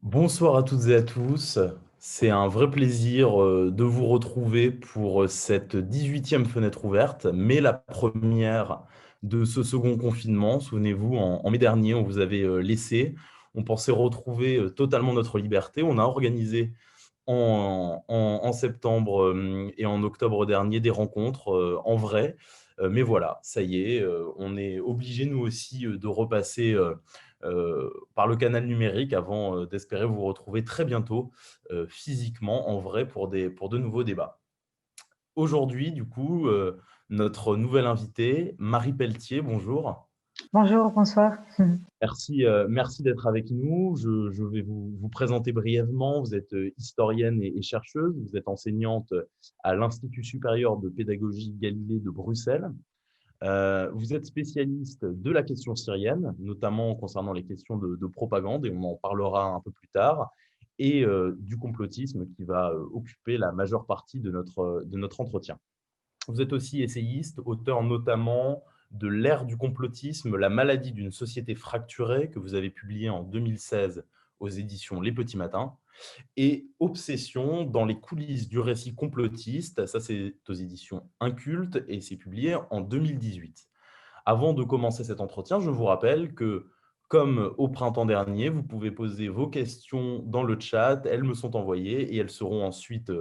Bonsoir à toutes et à tous. C'est un vrai plaisir de vous retrouver pour cette 18e fenêtre ouverte, mais la première de ce second confinement. Souvenez-vous, en mai dernier, on vous avait laissé. On pensait retrouver totalement notre liberté. On a organisé en septembre et en octobre dernier des rencontres en vrai. Mais voilà, ça y est, on est obligé nous aussi de repasser par le canal numérique avant d'espérer vous retrouver très bientôt physiquement en vrai pour de nouveaux débats. Aujourd'hui, du coup, notre nouvelle invitée, Marie Pelletier, bonjour. Bonjour, bonsoir. Merci d'être avec nous. Je vais vous présenter brièvement. Vous êtes historienne et chercheuse. Vous êtes enseignante à l'Institut supérieur de pédagogie Galilée de Bruxelles. Vous êtes spécialiste de la question syrienne, notamment concernant les questions de propagande, et on en parlera un peu plus tard, et du complotisme qui va occuper la majeure partie de notre entretien. Vous êtes aussi essayiste, auteur notamment de L'ère du complotisme, la maladie d'une société fracturée, que vous avez publié en 2016 aux éditions Les Petits Matins, et Obsession dans les coulisses du récit complotiste, ça c'est aux éditions Inculte et c'est publié en 2018. Avant de commencer cet entretien, je vous rappelle que, comme au printemps dernier, vous pouvez poser vos questions dans le chat, elles me sont envoyées et elles seront ensuite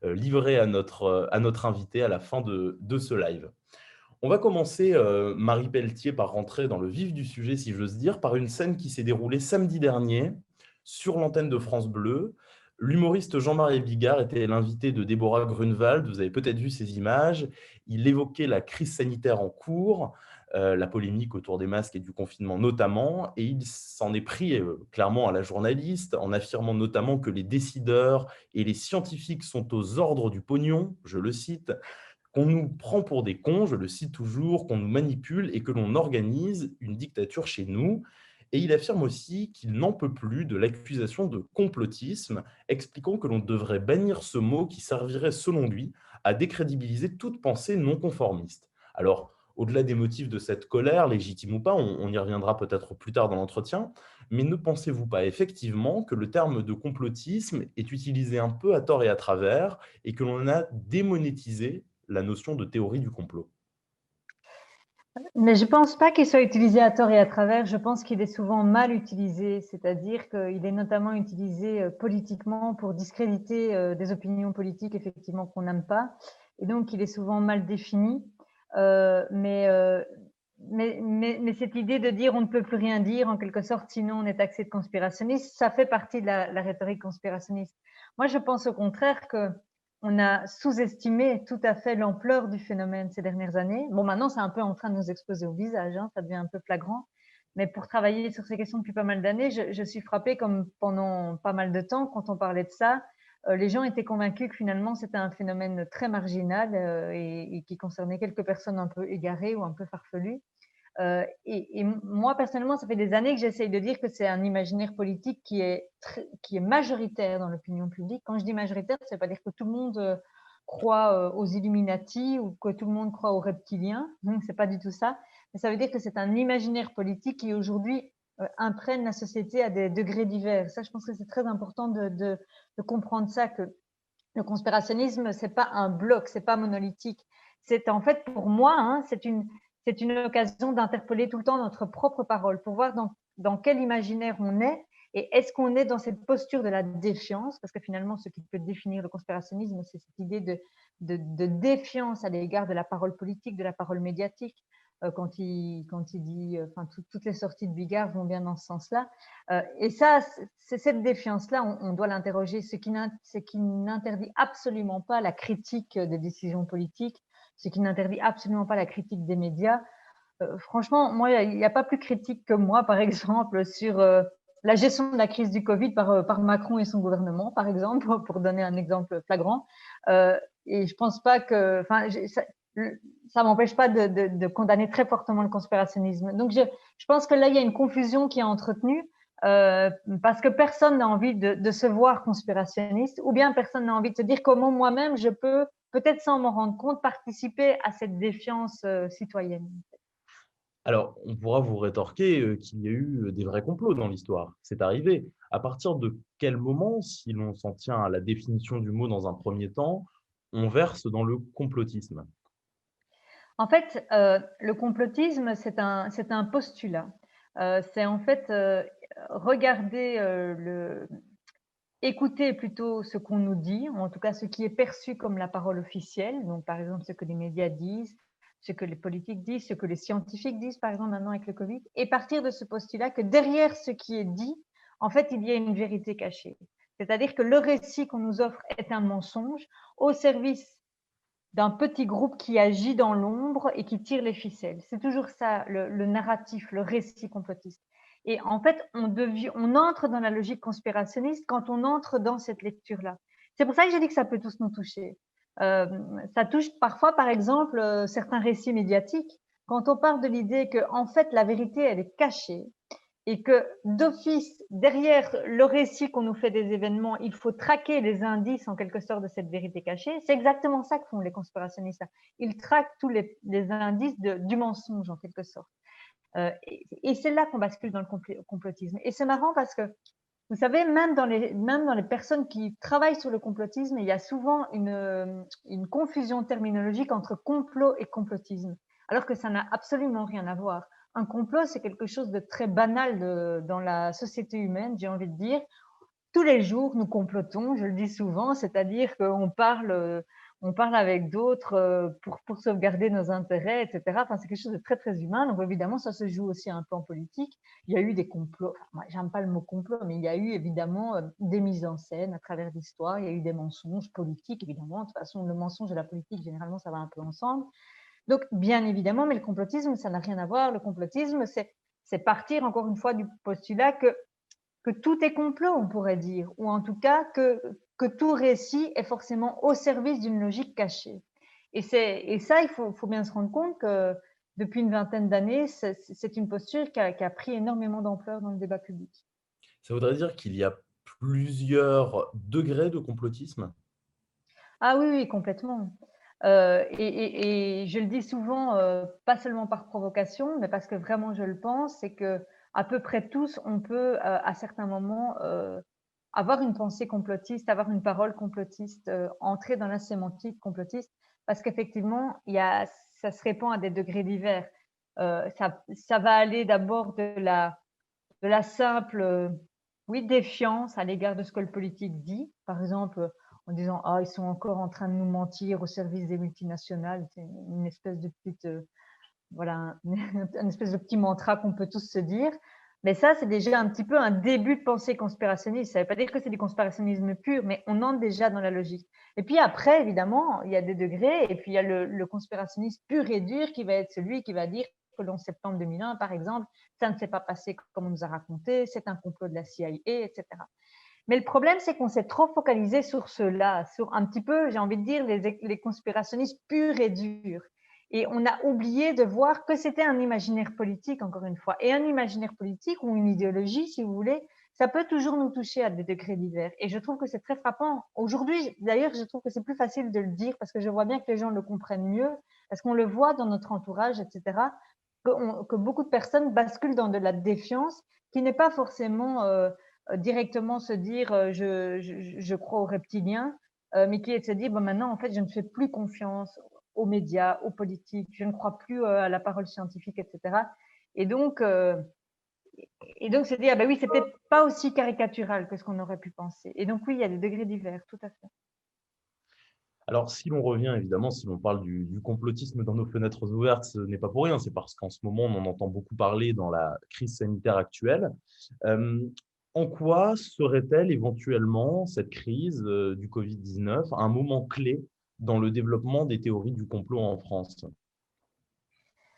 livrées à notre invité à la fin de ce live. On va commencer, Marie Pelletier, par rentrer dans le vif du sujet, si j'ose dire, par une scène qui s'est déroulée samedi dernier sur l'antenne de France Bleu. L'humoriste Jean-Marie Bigard était l'invité de Déborah Grunewald. Vous avez peut-être vu ces images. Il évoquait la crise sanitaire en cours, la polémique autour des masques et du confinement notamment, et il s'en est pris clairement à la journaliste en affirmant notamment que les décideurs et les scientifiques sont aux ordres du pognon, je le cite, qu'on nous prend pour des cons, je le cite toujours, qu'on nous manipule et que l'on organise une dictature chez nous. Et il affirme aussi qu'il n'en peut plus de l'accusation de complotisme, expliquant que l'on devrait bannir ce mot qui servirait, selon lui, à décrédibiliser toute pensée non conformiste. Alors, au-delà des motifs de cette colère, légitime ou pas, on y reviendra peut-être plus tard dans l'entretien, mais ne pensez-vous pas effectivement que le terme de complotisme est utilisé un peu à tort et à travers et que l'on a démonétisé la notion de théorie du complot? Mais je pense pas qu'il soit utilisé à tort et à travers. Je pense qu'il est souvent mal utilisé, c'est-à-dire qu'il est notamment utilisé politiquement pour discréditer des opinions politiques effectivement qu'on n'aime pas, et donc il est souvent mal défini. Euh, mais, euh, mais cette idée de dire on ne peut plus rien dire en quelque sorte, sinon on est taxé de conspirationniste, ça fait partie de la rhétorique conspirationniste. Moi, je pense au contraire que on a sous-estimé tout à fait l'ampleur du phénomène ces dernières années. Bon, maintenant, c'est un peu en train de nous exploser au visage, hein, ça devient un peu flagrant. Mais pour travailler sur ces questions depuis pas mal d'années, je suis frappée comme pendant pas mal de temps, quand on parlait de ça, les gens étaient convaincus que finalement c'était un phénomène très marginal et qui concernait quelques personnes un peu égarées ou un peu farfelues. Et moi, personnellement, ça fait des années que j'essaye de dire que c'est un imaginaire politique qui est majoritaire dans l'opinion publique. Quand je dis majoritaire, ça ne veut pas dire que tout le monde croit aux Illuminati ou que tout le monde croit aux reptiliens. C'est pas du tout ça. Mais ça veut dire que c'est un imaginaire politique qui aujourd'hui imprègne la société à des degrés divers. Ça, je pense que c'est très important de comprendre ça, que le conspirationnisme, c'est pas un bloc, c'est pas monolithique. C'est en fait pour moi, hein, c'est une occasion d'interpeller tout le temps notre propre parole pour voir dans quel imaginaire on est et est-ce qu'on est dans cette posture de la défiance, parce que finalement, ce qui peut définir le conspirationnisme, c'est cette idée de défiance à l'égard de la parole politique, de la parole médiatique. Quand il dit, enfin, toutes les sorties de Bigard vont bien dans ce sens-là. Et ça, c'est cette défiance-là, on doit l'interroger, ce qui n'interdit absolument pas la critique des décisions politiques, ce qui n'interdit absolument pas la critique des médias. Franchement, moi, il n'y a pas plus critique que moi, par exemple, sur la gestion de la crise du Covid par Macron et son gouvernement, par exemple, pour donner un exemple flagrant. Et je pense pas que, enfin, ça m'empêche pas de condamner très fortement le conspirationnisme. Donc, je pense que là, il y a une confusion qui est entretenue parce que personne n'a envie de se voir conspirationniste, ou bien personne n'a envie de se dire comment moi-même je peux, peut-être sans m'en rendre compte, participer à cette défiance citoyenne. Alors, on pourra vous rétorquer qu'il y a eu des vrais complots dans l'histoire. C'est arrivé. À partir de quel moment, si l'on s'en tient à la définition du mot dans un premier temps, on verse dans le complotisme? En fait, le complotisme, c'est un postulat. C'est en fait, regarder, écouter plutôt ce qu'on nous dit, ou en tout cas ce qui est perçu comme la parole officielle, donc par exemple ce que les médias disent, ce que les politiques disent, ce que les scientifiques disent, par exemple maintenant avec le Covid, et partir de ce postulat que derrière ce qui est dit, en fait, il y a une vérité cachée. C'est-à-dire que le récit qu'on nous offre est un mensonge au service d'un petit groupe qui agit dans l'ombre et qui tire les ficelles. C'est toujours ça, le narratif, le récit complotiste. Et en fait, on entre dans la logique conspirationniste quand on entre dans cette lecture-là. C'est pour ça que j'ai dit que ça peut tous nous toucher. Euh, Ça touche parfois, par exemple, certains récits médiatiques. Quand on parle de l'idée que, en fait, la vérité, elle est cachée, et que d'office, derrière le récit qu'on nous fait des événements, il faut traquer les indices en quelque sorte de cette vérité cachée. C'est exactement ça que font les conspirationnistes. Ils traquent tous les indices du mensonge en quelque sorte. Et c'est là qu'on bascule dans le complotisme. Et c'est marrant parce que, vous savez, même dans les personnes qui travaillent sur le complotisme, il y a souvent une confusion terminologique entre complot et complotisme, alors que ça n'a absolument rien à voir. Un complot, c'est quelque chose de très banal dans la société humaine, j'ai envie de dire. Tous les jours, nous complotons, je le dis souvent, c'est-à-dire qu'on parle avec d'autres pour sauvegarder nos intérêts, etc. Enfin, c'est quelque chose de très, très humain. Donc, évidemment, ça se joue aussi un peu en politique. Il y a eu des complots, enfin, moi, j'aime pas le mot complot, mais il y a eu évidemment des mises en scène à travers l'histoire. Il y a eu des mensonges politiques, évidemment. De toute façon, le mensonge et la politique, généralement, ça va un peu ensemble. Donc, bien évidemment, mais le complotisme, ça n'a rien à voir. Le complotisme, c'est partir, encore une fois, du postulat que tout est complot, on pourrait dire, ou en tout cas que tout récit est forcément au service d'une logique cachée. Et ça, il faut bien se rendre compte que depuis une vingtaine d'années, c'est une posture qui a pris énormément d'ampleur dans le débat public. Ça voudrait dire qu'il y a plusieurs degrés de complotisme? Ah oui, oui, complètement. Et je le dis souvent, pas seulement par provocation, mais parce que vraiment je le pense, c'est que à peu près tous, on peut à certains moments avoir une pensée complotiste, avoir une parole complotiste, entrer dans la sémantique complotiste, parce qu'effectivement, ça se répand à des degrés divers. Ça va aller d'abord de la simple oui, défiance à l'égard de ce que le politique dit, par exemple en disant ah, ils sont encore en train de nous mentir au service des multinationales. C'est une espèce de petite voilà, un espèce de petit mantra qu'on peut tous se dire. Mais ça, c'est déjà un petit peu un début de pensée conspirationniste. Ça ne veut pas dire que c'est du conspirationnisme pur, mais on entre déjà dans la logique. Et puis après, évidemment, il y a des degrés, et puis il y a le conspirationnisme pur et dur qui va être celui qui va dire que le 11 septembre 2001, par exemple, ça ne s'est pas passé comme on nous a raconté, c'est un complot de la CIA, etc. Mais le problème, c'est qu'on s'est trop focalisé sur cela, sur un petit peu, j'ai envie de dire, les conspirationnistes purs et durs. Et on a oublié de voir que c'était un imaginaire politique, encore une fois. Et un imaginaire politique ou une idéologie, si vous voulez, ça peut toujours nous toucher à des degrés divers. Et je trouve que c'est très frappant. Aujourd'hui, d'ailleurs, je trouve que c'est plus facile de le dire parce que je vois bien que les gens le comprennent mieux, parce qu'on le voit dans notre entourage, etc., que beaucoup de personnes basculent dans de la défiance qui n'est pas forcément directement se dire je crois aux reptiliens, mais qui est de se dire bon, maintenant, en fait, je ne fais plus confiance aux médias, aux politiques, je ne crois plus à la parole scientifique, etc. Et donc, c'est dire, ah ben oui, c'est peut-être pas aussi caricatural que ce qu'on aurait pu penser. Et donc, oui, il y a des degrés divers, tout à fait. Alors, si l'on revient, évidemment, si l'on parle du complotisme dans nos fenêtres ouvertes, ce n'est pas pour rien, c'est parce qu'en ce moment, on en entend beaucoup parler dans la crise sanitaire actuelle. Euh, En quoi serait-elle éventuellement, cette crise du Covid-19, un moment clé dans le développement des théories du complot en France?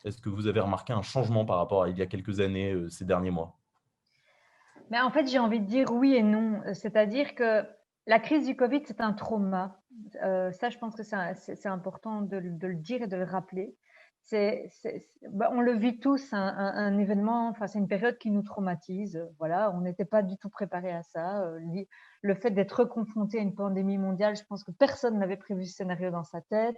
Est-ce que vous avez remarqué un changement par rapport à il y a quelques années, ces derniers mois? Mais en fait, j'ai envie de dire oui et non. C'est-à-dire que la crise du Covid, c'est un trauma. Ça, je pense que c'est important de le dire et de le rappeler. On le vit tous, un événement, enfin, c'est une période qui nous traumatise. Voilà, on n'était pas du tout préparé à ça. Le fait d'être confronté à une pandémie mondiale, je pense que personne n'avait prévu ce scénario dans sa tête.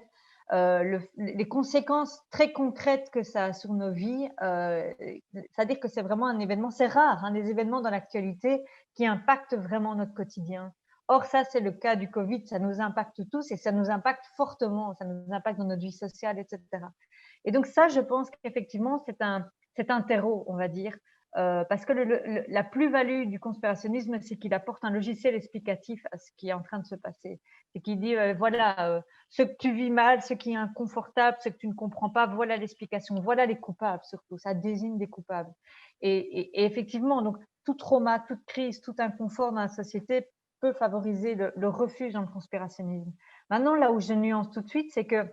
les conséquences très concrètes que ça a sur nos vies, c'est-à-dire que c'est vraiment un événement, c'est rare, hein, des événements dans l'actualité qui impactent vraiment notre quotidien. Or, ça, c'est le cas du Covid, ça nous impacte tous et ça nous impacte fortement, ça nous impacte dans notre vie sociale, etc. Et donc ça, je pense qu'effectivement, c'est un terreau, on va dire, parce que la plus-value du conspirationnisme, c'est qu'il apporte un logiciel explicatif à ce qui est en train de se passer. C'est qu'il dit, voilà, ce que tu vis mal, ce qui est inconfortable, ce que tu ne comprends pas, voilà l'explication, voilà les coupables surtout, ça désigne des coupables. Et effectivement, donc tout trauma, toute crise, tout inconfort dans la société peut favoriser le refuge dans le conspirationnisme. Maintenant, là où je nuance tout de suite, c'est que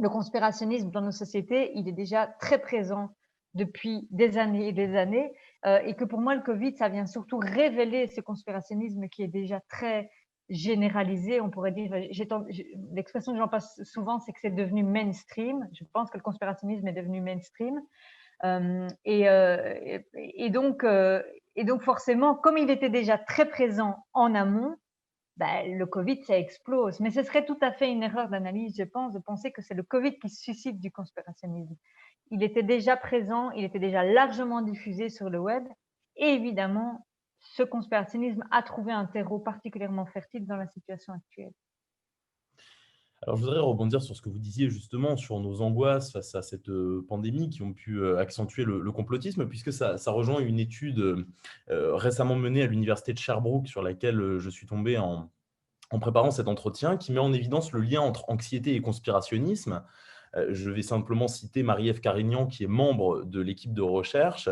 le conspirationnisme dans nos sociétés, il est déjà très présent depuis des années et des années, et que pour moi, le Covid, ça vient surtout révéler ce conspirationnisme qui est déjà très généralisé, on pourrait dire. L'expression que j'en passe souvent, c'est que c'est devenu mainstream. Je pense que le conspirationnisme est devenu mainstream. Et donc forcément, comme il était déjà très présent en amont, le Covid, ça explose. Mais ce serait tout à fait une erreur d'analyse, je pense, de penser que c'est le Covid qui suscite du conspirationnisme. Il était déjà présent, il était déjà largement diffusé sur le web. Et évidemment, ce conspirationnisme a trouvé un terreau particulièrement fertile dans la situation actuelle. Alors, je voudrais rebondir sur ce que vous disiez justement sur nos angoisses face à cette pandémie qui ont pu accentuer le complotisme, puisque ça rejoint une étude récemment menée à l'université de Sherbrooke sur laquelle je suis tombé en préparant cet entretien, qui met en évidence le lien entre anxiété et conspirationnisme. Je vais simplement citer Marie-Ève Carignan, qui est membre de l'équipe de recherche.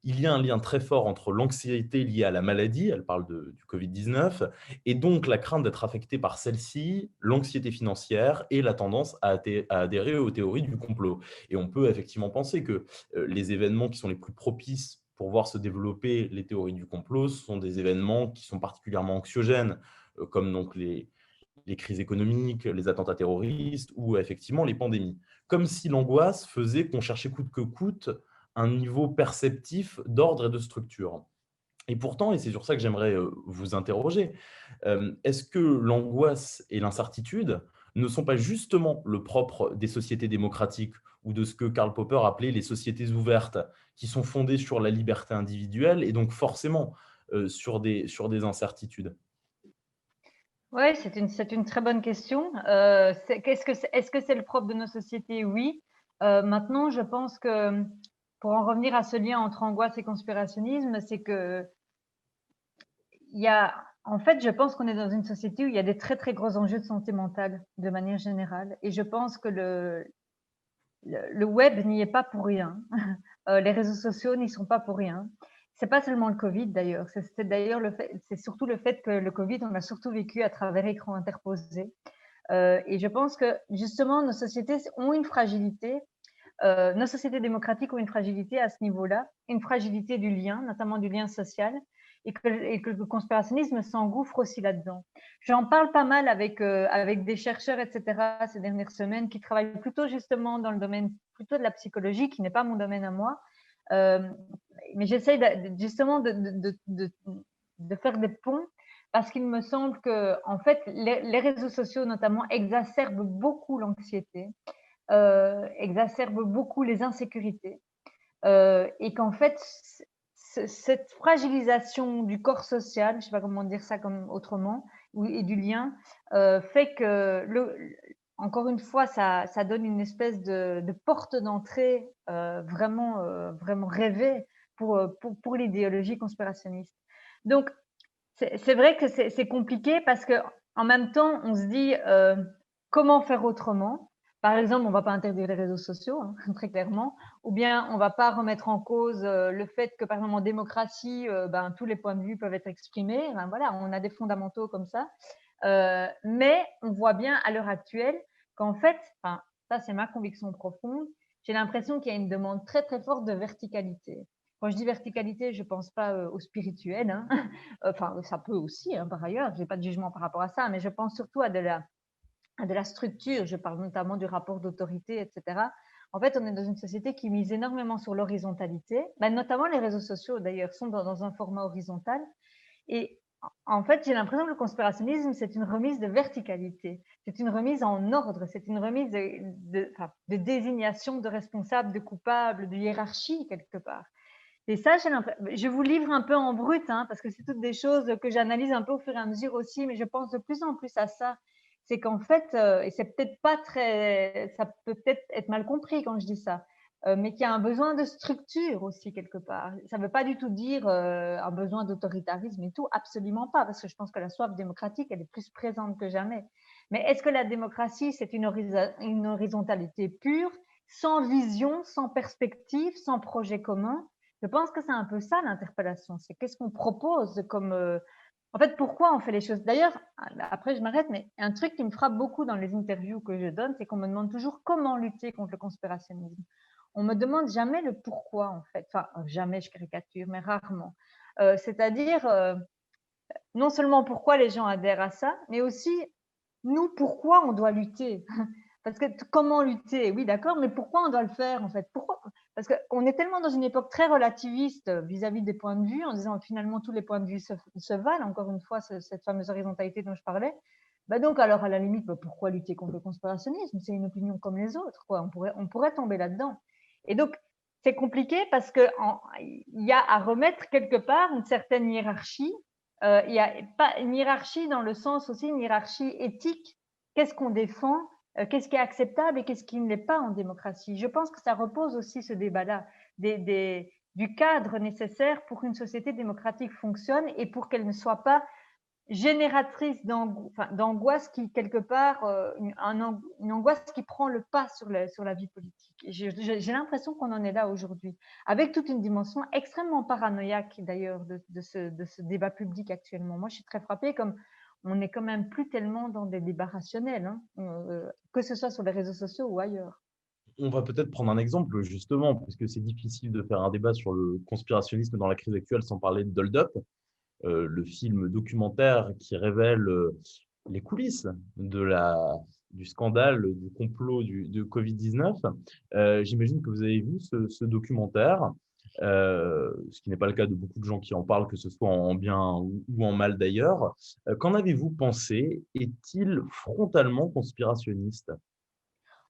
Il y a un lien très fort entre l'anxiété liée à la maladie, elle parle du Covid-19, et donc la crainte d'être affecté par celle-ci, l'anxiété financière et la tendance à adhérer aux théories du complot. Et on peut effectivement penser que les événements qui sont les plus propices pour voir se développer les théories du complot sont des événements qui sont particulièrement anxiogènes, comme donc les crises économiques, les attentats terroristes ou effectivement les pandémies. Comme si l'angoisse faisait qu'on cherchait coûte que coûte un niveau perceptif d'ordre et de structure. Et pourtant, et c'est sur ça que j'aimerais vous interroger, est-ce que l'angoisse et l'incertitude ne sont pas justement le propre des sociétés démocratiques ou de ce que Karl Popper appelait les sociétés ouvertes, qui sont fondées sur la liberté individuelle et donc forcément sur des incertitudes? Oui, c'est une très bonne question. Est-ce que c'est le propre de nos sociétés? Oui. Maintenant, je pense que pour en revenir à ce lien entre angoisse et conspirationnisme, c'est que en fait, je pense qu'on est dans une société où il y a des très, très gros enjeux de santé mentale de manière générale. Et je pense que le web n'y est pas pour rien. Les réseaux sociaux n'y sont pas pour rien. C'est pas seulement le Covid d'ailleurs. C'est surtout le fait que le Covid, on l'a surtout vécu à travers écran interposé. Et je pense que justement, nos sociétés ont une fragilité. Nos sociétés démocratiques ont une fragilité à ce niveau-là, une fragilité du lien, notamment du lien social, et que le conspirationnisme s'engouffre aussi là-dedans. J'en parle pas mal avec des chercheurs, etc., ces dernières semaines, qui travaillent plutôt justement dans le domaine plutôt de la psychologie, qui n'est pas mon domaine à moi. Mais j'essaye justement de faire des ponts parce qu'il me semble que, en fait, les réseaux sociaux notamment exacerbent beaucoup l'anxiété, exacerbe beaucoup les insécurités, et qu'en fait, cette fragilisation du corps social, je ne sais pas comment dire ça comme autrement, et du lien, fait que, encore une fois, ça donne une espèce de porte d'entrée vraiment rêvée pour l'idéologie conspirationniste. Donc, c'est vrai que c'est compliqué parce que en même temps, on se dit comment faire autrement. Par exemple, on ne va pas interdire les réseaux sociaux, hein, très clairement, ou bien on ne va pas remettre en cause le fait que, par exemple, en démocratie, tous les points de vue peuvent être exprimés. Ben, voilà, on a des fondamentaux comme ça. Mais on voit bien à l'heure actuelle qu'en fait, enfin, ça c'est ma conviction profonde, j'ai l'impression qu'il y a une demande très très forte de verticalité. Quand je dis verticalité, je ne pense pas au spirituel, hein. Enfin, ça peut aussi, hein, par ailleurs, je n'ai pas de jugement par rapport à ça, mais je pense surtout à de la structure, je parle notamment du rapport d'autorité, etc. En fait, on est dans une société qui mise énormément sur l'horizontalité, notamment les réseaux sociaux d'ailleurs sont dans un format horizontal. Et En fait, j'ai l'impression que le conspirationnisme, c'est une remise de verticalité, c'est une remise en ordre, c'est une remise de désignation de responsables, de coupables, de hiérarchie quelque part. Et ça, je vous livre un peu en brut, hein, parce que c'est toutes des choses que j'analyse un peu au fur et à mesure aussi, mais je pense de plus en plus à ça. C'est qu'en fait, et c'est peut-être pas très, ça peut peut-être être mal compris quand je dis ça, mais qu'il y a un besoin de structure aussi quelque part. Ça ne veut pas du tout dire un besoin d'autoritarisme et tout, absolument pas, parce que je pense que la soif démocratique, elle est plus présente que jamais. Mais est-ce que la démocratie, c'est une horizontalité pure, sans vision, sans perspective, sans projet commun? Je pense que c'est un peu ça l'interpellation, c'est qu'est-ce qu'on propose comme… en fait, pourquoi on fait les choses? D'ailleurs, après je m'arrête, mais un truc qui me frappe beaucoup dans les interviews que je donne, c'est qu'on me demande toujours comment lutter contre le conspirationnisme. On me demande jamais le pourquoi, en fait. Enfin, jamais, je caricature, mais rarement. C'est-à-dire, non seulement pourquoi les gens adhèrent à ça, mais aussi, nous, pourquoi on doit lutter? Parce que comment lutter? Oui, d'accord, mais pourquoi on doit le faire en fait? Pourquoi? Parce qu'on est tellement dans une époque très relativiste vis-à-vis des points de vue, en disant finalement tous les points de vue se valent, encore une fois, cette fameuse horizontalité dont je parlais. Bah donc, alors à la limite, bah, pourquoi lutter contre le conspirationnisme? C'est une opinion comme les autres, quoi. On pourrait tomber là-dedans. Et donc, c'est compliqué parce qu'il y a à remettre quelque part une certaine hiérarchie. Il y a pas une hiérarchie dans le sens aussi, une hiérarchie éthique. Qu'est-ce qu'on défend? Qu'est-ce qui est acceptable et qu'est-ce qui ne l'est pas en démocratie? Je pense que ça repose aussi ce débat-là, du cadre nécessaire pour qu'une société démocratique fonctionne et pour qu'elle ne soit pas génératrice d'angoisse qui, quelque part, une angoisse qui prend le pas sur la vie politique. J'ai l'impression qu'on en est là aujourd'hui, avec toute une dimension extrêmement paranoïaque d'ailleurs de ce débat public actuellement. Moi, je suis très frappée comme on n'est quand même plus tellement dans des débats rationnels, hein, que ce soit sur les réseaux sociaux ou ailleurs. On va peut-être prendre un exemple, justement, puisque c'est difficile de faire un débat sur le conspirationnisme dans la crise actuelle sans parler de Hold Up, le film documentaire qui révèle les coulisses du scandale, du complot de Covid-19. J'imagine que vous avez vu ce documentaire, ce qui n'est pas le cas de beaucoup de gens qui en parlent, que ce soit en bien ou en mal d'ailleurs. Qu'en avez-vous pensé? Est-il frontalement conspirationniste?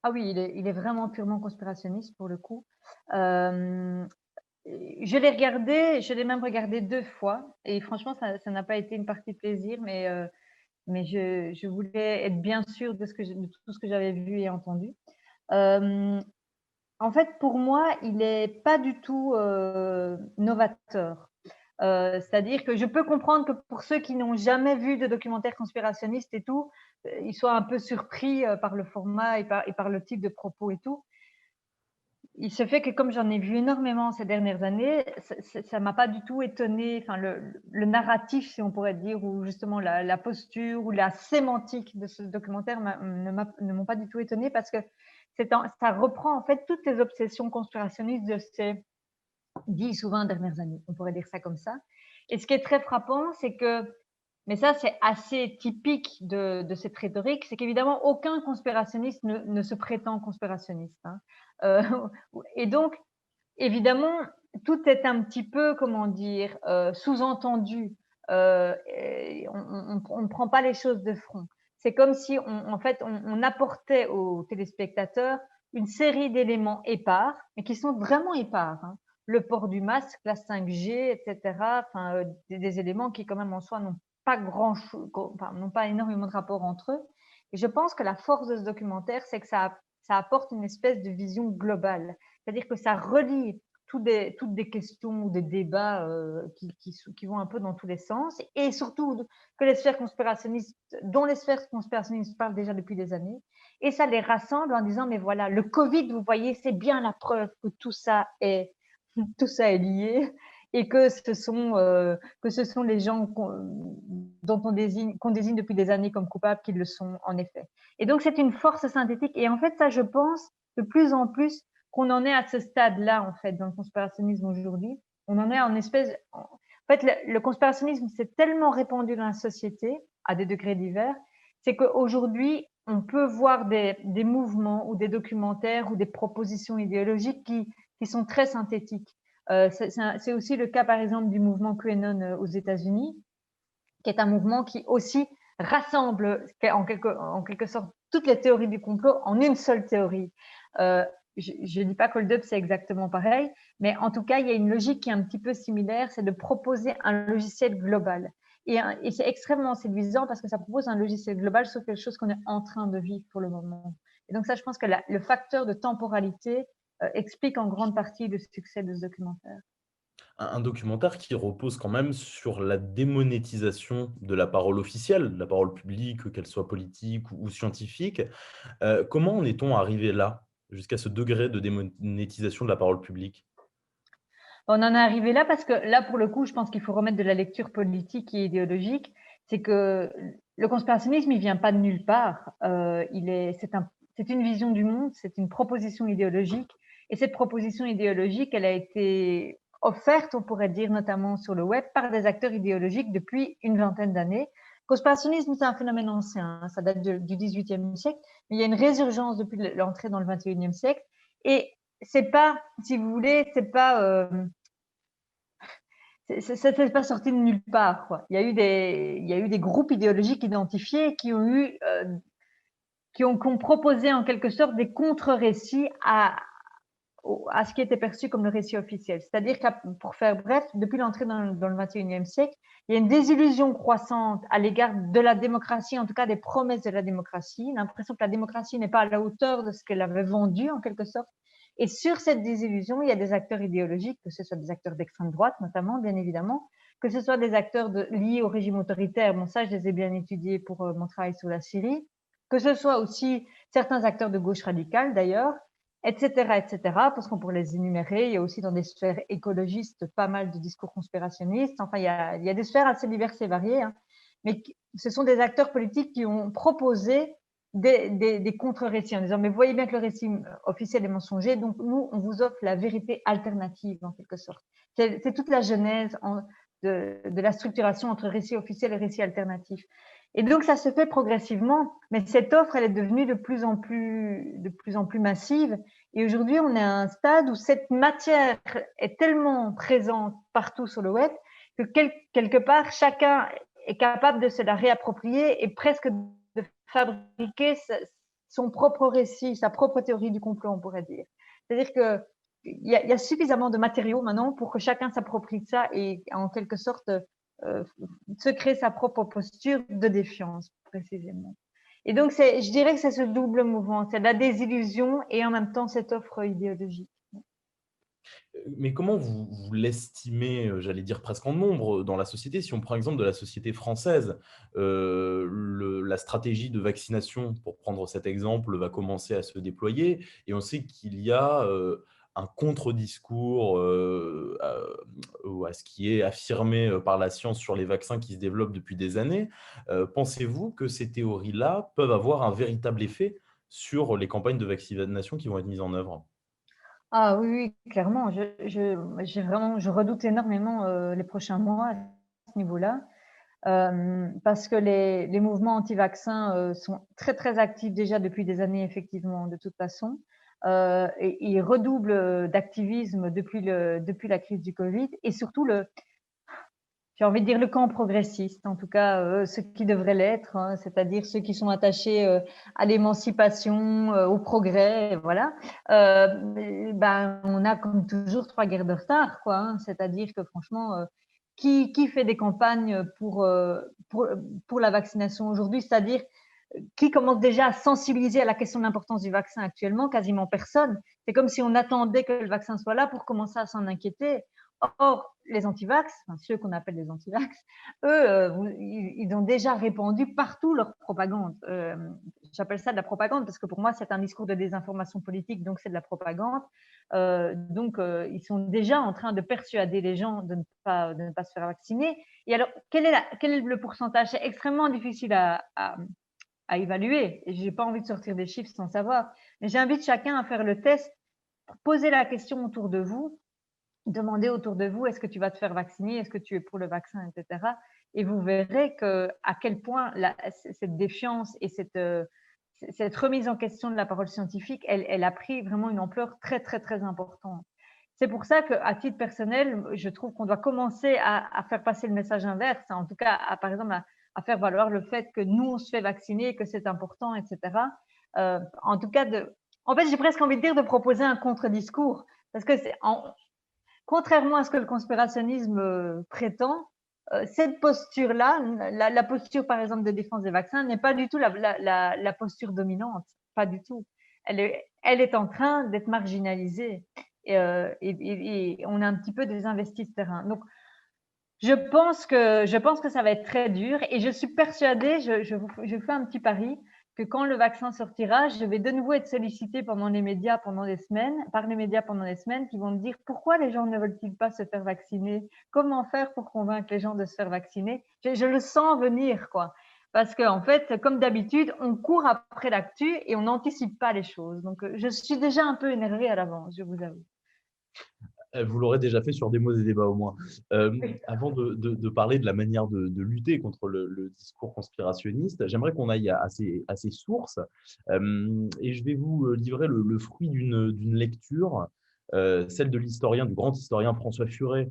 Ah oui, il est vraiment purement conspirationniste pour le coup. Euh, je l'ai même regardé 2 fois et franchement, ça n'a pas été une partie plaisir, mais je voulais être bien sûre de tout ce que j'avais vu et entendu. Euh, En fait, pour moi, il est pas du tout novateur. C'est-à-dire que je peux comprendre que pour ceux qui n'ont jamais vu de documentaire conspirationniste et tout, ils soient un peu surpris par le format et par le type de propos et tout. Il se fait que comme j'en ai vu énormément ces dernières années, ça m'a pas du tout étonné, enfin le narratif, si on pourrait dire, ou justement la posture ou la sémantique de ce documentaire ne m'ont pas du tout étonné parce que ça reprend en fait toutes les obsessions conspirationnistes de ces 10 ou 20 dernières années, on pourrait dire ça comme ça. Et ce qui est très frappant, c'est que, mais ça c'est assez typique de cette rhétorique, c'est qu'évidemment aucun conspirationniste ne se prétend conspirationniste, hein. Euh, et donc, évidemment, tout est un petit peu, comment dire, sous-entendu. On ne prend pas les choses de front. C'est comme si, en fait, on apportait aux téléspectateurs une série d'éléments épars, mais qui sont vraiment épars, hein. Le port du masque, la 5G, etc. Enfin, des éléments qui, quand même, en soi, n'ont pas enfin, n'ont pas énormément de rapport entre eux. Et je pense que la force de ce documentaire, c'est que ça apporte une espèce de vision globale. C'est-à-dire que ça relie toutes des questions ou des débats qui vont un peu dans tous les sens et surtout que dont les sphères conspirationnistes parlent déjà depuis des années. Et ça les rassemble en disant, mais voilà, le Covid, vous voyez, c'est bien la preuve que tout ça est lié et que ce sont les gens qu'on désigne depuis des années comme coupables qui le sont en effet. Et donc, c'est une force synthétique. Et en fait, ça, je pense de plus en plus qu'on en est à ce stade-là, en fait, dans le conspirationnisme aujourd'hui. On en est en espèce… En fait, le conspirationnisme s'est tellement répandu dans la société, à des degrés divers, c'est qu'aujourd'hui, on peut voir des mouvements ou des documentaires ou des propositions idéologiques qui sont très synthétiques. C'est aussi le cas, par exemple, du mouvement QAnon aux États-Unis, qui est un mouvement qui aussi rassemble en quelque sorte toutes les théories du complot en une seule théorie. Je ne dis pas qu'Hold Up c'est exactement pareil, mais en tout cas, il y a une logique qui est un petit peu similaire, c'est de proposer un logiciel global. Et c'est extrêmement séduisant parce que ça propose un logiciel global sur quelque chose qu'on est en train de vivre pour le moment. Et donc ça, je pense que le facteur de temporalité explique en grande partie le succès de ce documentaire. Un documentaire qui repose quand même sur la démonétisation de la parole officielle, de la parole publique, qu'elle soit politique ou scientifique. Comment en est-on arrivé là, jusqu'à ce degré de démonétisation de la parole publique? On en est arrivé là parce que là, pour le coup, je pense qu'il faut remettre de la lecture politique et idéologique. C'est que le conspirationnisme, il vient pas de nulle part. C'est une vision du monde, c'est une proposition idéologique. Et cette proposition idéologique, elle a été offerte, on pourrait dire, notamment sur le web, par des acteurs idéologiques depuis une vingtaine d'années. Le conspirationnisme, c'est un phénomène ancien, hein, ça date du XVIIIe siècle, mais il y a une résurgence depuis l'entrée dans le XXIe siècle. Et c'est pas, si vous voulez, c'est pas c'est pas sorti de nulle part, quoi. Il y a eu des groupes idéologiques identifiés qui ont proposé en quelque sorte des contre-récits à ce qui était perçu comme le récit officiel. C'est-à-dire que, pour faire bref, depuis l'entrée dans le XXIe siècle, il y a une désillusion croissante à l'égard de la démocratie, en tout cas des promesses de la démocratie, l'impression que la démocratie n'est pas à la hauteur de ce qu'elle avait vendu en quelque sorte. Et sur cette désillusion, il y a des acteurs idéologiques, que ce soit des acteurs d'extrême droite notamment, bien évidemment, que ce soit des acteurs liés au régime autoritaire. Bon, ça, je les ai bien étudiés pour mon travail sur la Syrie, que ce soit aussi certains acteurs de gauche radicale d'ailleurs, etc., etc., parce qu'on pourrait les énumérer. Il y a aussi dans des sphères écologistes pas mal de discours conspirationnistes. Enfin, il y a des sphères assez diverses et variées, hein. Mais ce sont des acteurs politiques qui ont proposé des contre-récits en disant, mais vous voyez bien que le récit officiel est mensonger, donc nous, on vous offre la vérité alternative, en quelque sorte. C'est toute la genèse de la structuration entre récit officiel et récit alternatif. Et donc, ça se fait progressivement, mais cette offre, elle est devenue de plus en plus massive. Et aujourd'hui, on est à un stade où cette matière est tellement présente partout sur le web que quelque part, chacun est capable de se la réapproprier et presque de fabriquer son propre récit, sa propre théorie du complot, on pourrait dire. C'est-à-dire que il y a suffisamment de matériaux maintenant pour que chacun s'approprie ça et en quelque sorte se créer sa propre posture de défiance, précisément. Et donc, je dirais que c'est ce double mouvement, c'est la désillusion et en même temps cette offre idéologique. Mais comment vous l'estimez, j'allais dire presque en nombre, dans la société? Si on prend exemple de la société française, la stratégie de vaccination, pour prendre cet exemple, va commencer à se déployer et on sait qu'il y a, un contre-discours, à ce qui est affirmé, par la science sur les vaccins qui se développent depuis des années. Pensez-vous que ces théories-là peuvent avoir un véritable effet sur les campagnes de vaccination qui vont être mises en œuvre? Ah oui, oui, clairement. Je redoute énormément les prochains mois à ce niveau-là, parce que les mouvements anti-vaccins sont très très actifs déjà depuis des années, effectivement, de toute façon, et ils redoublent d'activisme depuis la crise du Covid, et surtout j'ai envie de dire le camp progressiste, en tout cas ceux qui devraient l'être, hein, c'est-à-dire ceux qui sont attachés à l'émancipation, au progrès, voilà. On a comme toujours 3 guerres de retard, quoi, hein, c'est-à-dire que franchement, qui fait des campagnes pour la vaccination aujourd'hui, c'est-à-dire qui commence déjà à sensibiliser à la question de l'importance du vaccin actuellement? Quasiment personne. C'est comme si on attendait que le vaccin soit là pour commencer à s'en inquiéter. Or, les antivax, enfin, ceux qu'on appelle les antivax, eux, ils ont déjà répandu partout leur propagande. J'appelle ça de la propagande parce que pour moi, c'est un discours de désinformation politique, donc c'est de la propagande. Ils sont déjà en train de persuader les gens de ne pas se faire vacciner. Et alors, quel est le pourcentage? C'est extrêmement difficile à évaluer. Et j'ai pas envie de sortir des chiffres sans savoir. Mais j'invite chacun à faire le test, poser la question autour de vous, demander autour de vous, est-ce que tu vas te faire vacciner, est-ce que tu es pour le vaccin, etc. Et vous verrez à quel point cette défiance et cette remise en question de la parole scientifique, elle a pris vraiment une ampleur très, très, très importante. c'est pour ça qu'à titre personnel, je trouve qu'on doit commencer à faire passer le message inverse, en tout cas, par exemple, à faire valoir le fait que nous, on se fait vacciner, que c'est important, etc. En tout cas, en fait, j'ai presque envie de dire de proposer un contre-discours, parce que contrairement à ce que le conspirationnisme prétend, cette posture-là, la posture par exemple de défense des vaccins, n'est pas du tout la posture dominante, pas du tout. Elle est en train d'être marginalisée et on a un petit peu désinvesti ce terrain. Donc, je pense que ça va être très dur et je suis persuadée, je fais un petit pari, que quand le vaccin sortira, je vais de nouveau être sollicitée par les médias pendant des semaines qui vont me dire pourquoi les gens ne veulent-ils pas se faire vacciner? Comment faire pour convaincre les gens de se faire vacciner? Je le sens venir, quoi. Parce qu'en fait, comme d'habitude, on court après l'actu et on n'anticipe pas les choses. Donc, je suis déjà un peu énervée à l'avance, je vous avoue. Vous l'aurez déjà fait sur des mots et débats au moins. Avant de parler de la manière de lutter contre le discours conspirationniste, j'aimerais qu'on aille à ces sources. Et je vais vous livrer le fruit d'une lecture, celle de l'historien, du grand historien François Furet,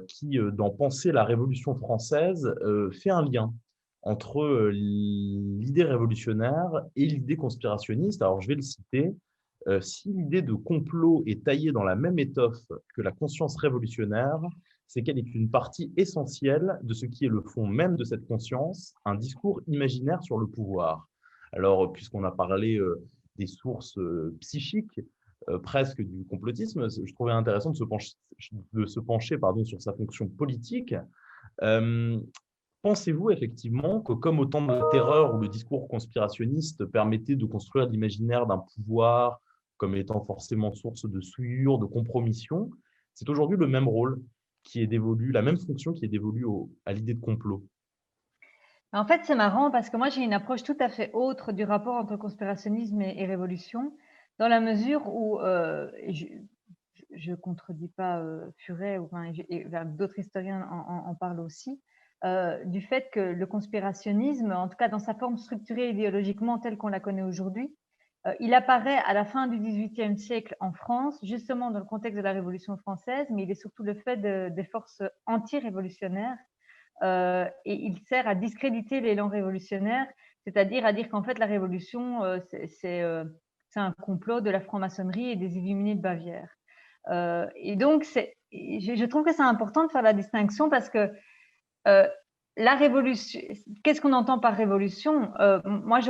qui, dans Penser la Révolution française, fait un lien entre l'idée révolutionnaire et l'idée conspirationniste. Alors, je vais le citer. Si l'idée de complot est taillée dans la même étoffe que la conscience révolutionnaire, c'est qu'elle est une partie essentielle de ce qui est le fond même de cette conscience, un discours imaginaire sur le pouvoir. Alors, puisqu'on a parlé des sources psychiques, presque du complotisme, je trouvais intéressant de se pencher sur sa fonction politique. Euh, Pensez-vous effectivement que, comme au temps de la terreur où le discours conspirationniste permettait de construire l'imaginaire d'un pouvoir comme étant forcément source de souillure, de compromission, c'est aujourd'hui le même rôle qui est dévolu, la même fonction qui est dévolue à l'idée de complot? En fait, c'est marrant parce que moi, j'ai une approche tout à fait autre du rapport entre conspirationnisme et révolution, dans la mesure où je contredis pas Furet, d'autres historiens en parlent aussi, du fait que le conspirationnisme, en tout cas dans sa forme structurée idéologiquement telle qu'on la connaît aujourd'hui, il apparaît à la fin du XVIIIe siècle en France, justement dans le contexte de la Révolution française, mais il est surtout le fait des forces anti-révolutionnaires et il sert à discréditer l'élan révolutionnaire, c'est-à-dire à dire qu'en fait la révolution, c'est un complot de la franc-maçonnerie et des Illuminés de Bavière. Et donc, je trouve que c'est important de faire la distinction parce que la révolution, qu'est-ce qu'on entend par révolution? Moi,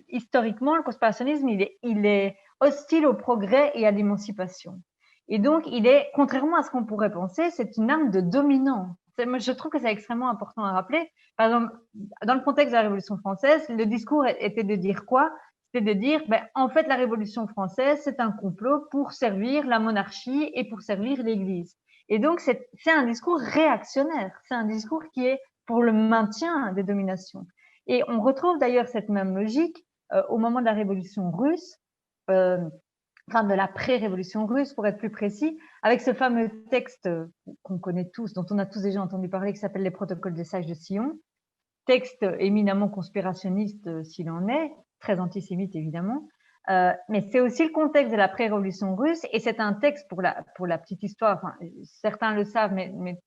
historiquement, le conspirationnisme, il est hostile au progrès et à l'émancipation. Et donc, contrairement à ce qu'on pourrait penser, c'est une arme de dominant. Moi, je trouve que c'est extrêmement important à rappeler. Par exemple, dans le contexte de la Révolution française, le discours était de dire quoi? C'était de dire, en fait, la Révolution française, c'est un complot pour servir la monarchie et pour servir l'Église. Et donc, c'est un discours réactionnaire. C'est un discours qui est pour le maintien des dominations. Et on retrouve d'ailleurs cette même logique au moment de la Révolution russe, enfin de la pré-révolution russe pour être plus précis, avec ce fameux texte qu'on connaît tous, dont on a tous déjà entendu parler, qui s'appelle les Protocoles des Sages de Sion, texte éminemment conspirationniste s'il en est, très antisémite évidemment, mais c'est aussi le contexte de la pré-révolution russe et c'est un texte pour la petite histoire, enfin, certains le savent, mais